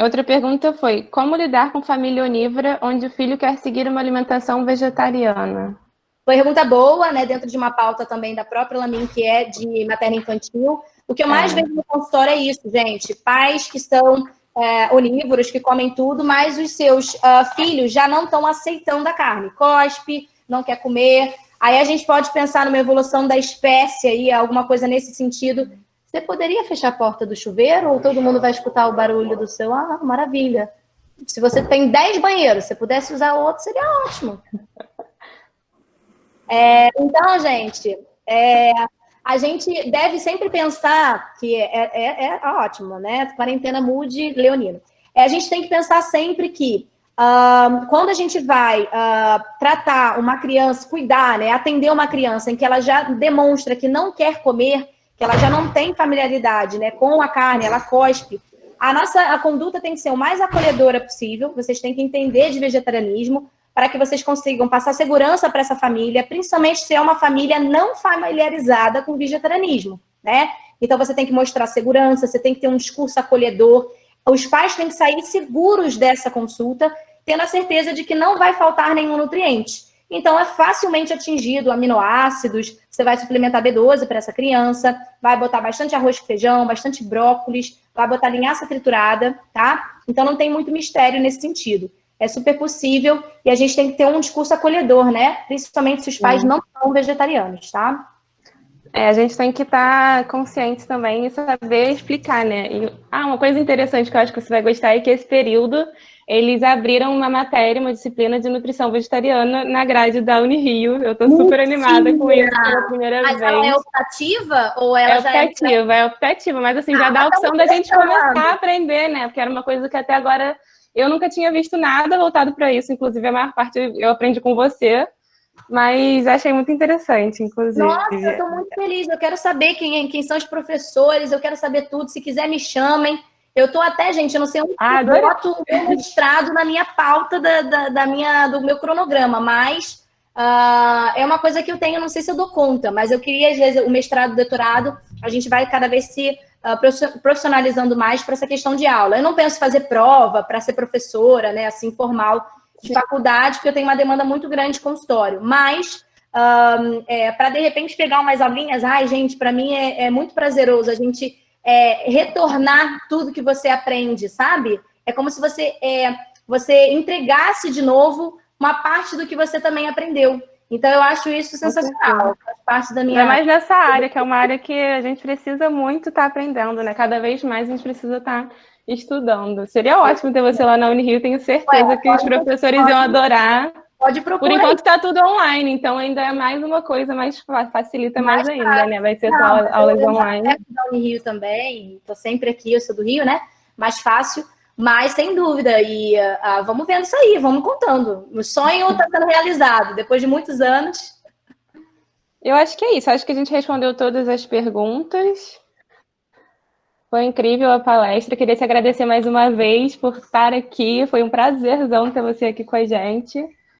Speaker 2: Outra pergunta foi: como lidar com família onívora onde o filho quer seguir uma alimentação vegetariana?
Speaker 1: Pergunta boa, né? Dentro de uma pauta também da própria Lamin, que é de materno-infantil. O que eu mais vejo no consultório é isso, gente. Pais que são onívoros, que comem tudo, mas os seus filhos já não estão aceitando a carne. Cospe, não quer comer. Aí a gente pode pensar numa evolução da espécie aí, alguma coisa nesse sentido. Você poderia fechar a porta do chuveiro ou todo mundo vai escutar o barulho do seu? Ah, maravilha. Se você tem 10 banheiros, se pudesse usar outro, seria ótimo. Então, gente, a gente deve sempre pensar que é ótimo, né? Quarentena mude, Leonino. A gente tem que pensar sempre que quando a gente vai tratar uma criança, cuidar, né? Atender uma criança em que ela já demonstra que não quer comer, que ela já não tem familiaridade, né, com a carne, ela cospe, a conduta tem que ser o mais acolhedora possível. Vocês têm que entender de vegetarianismo, para que vocês consigam passar segurança para essa família, principalmente se é uma família não familiarizada com vegetarianismo, né? Então, você tem que mostrar segurança, você tem que ter um discurso acolhedor. Os pais têm que sair seguros dessa consulta, tendo a certeza de que não vai faltar nenhum nutriente. Então, é facilmente atingido aminoácidos, você vai suplementar B12 para essa criança, vai botar bastante arroz com feijão, bastante brócolis, vai botar linhaça triturada, tá? Então, não tem muito mistério nesse sentido. É super possível e a gente tem que ter um discurso acolhedor, né? Principalmente se os pais não são vegetarianos, tá?
Speaker 2: A gente tem que estar consciente também e saber explicar, né? Uma coisa interessante que eu acho que você vai gostar é que esse período eles abriram uma matéria, uma disciplina de nutrição vegetariana na grade da Unirio. Eu estou super animada com isso pela primeira vez.
Speaker 1: Mas ela é optativa ou ela já
Speaker 2: optativa? É optativa, mas assim, já dá a opção da gente começar a aprender, né? Porque era uma coisa que até agora eu nunca tinha visto nada voltado para isso. Inclusive, a maior parte eu aprendi com você. Mas achei muito interessante, inclusive.
Speaker 1: Nossa, eu estou muito feliz. Eu quero saber quem são os professores, eu quero saber tudo. Se quiser, me chamem. Eu estou até, gente, eu não sei onde eu boto o meu mestrado na minha pauta do meu cronograma, mas é uma coisa que eu tenho, não sei se eu dou conta, mas eu queria, às vezes, o mestrado, o doutorado, a gente vai cada vez se profissionalizando mais para essa questão de aula. Eu não penso em fazer prova para ser professora, né, assim, formal, de faculdade, porque eu tenho uma demanda muito grande de consultório, mas para de repente pegar umas aulinhas, gente, para mim é muito prazeroso a gente retornar tudo que você aprende, sabe? É como se você entregasse de novo uma parte do que você também aprendeu. Então eu acho isso sensacional. Faz parte da minha.
Speaker 2: É mais nessa área, que é uma área que a gente precisa muito estar aprendendo, né? Cada vez mais a gente precisa estar estudando. Seria ótimo ter você lá na Unirio, tenho certeza que os professores iam adorar.
Speaker 1: Pode procurar.
Speaker 2: Por enquanto está tudo online, então ainda é mais uma coisa, mais facilita mais ainda, né? Vai ser só aulas online.
Speaker 1: Eu da Unirio também, estou sempre aqui, eu sou do Rio, né? Mais fácil, mas sem dúvida. E vamos vendo isso aí, vamos contando. O sonho está sendo realizado depois de muitos anos.
Speaker 2: Eu acho que é isso, acho que a gente respondeu todas as perguntas. Foi incrível a palestra. Queria te agradecer mais uma vez por estar aqui. Foi um prazerzão ter você aqui com a gente.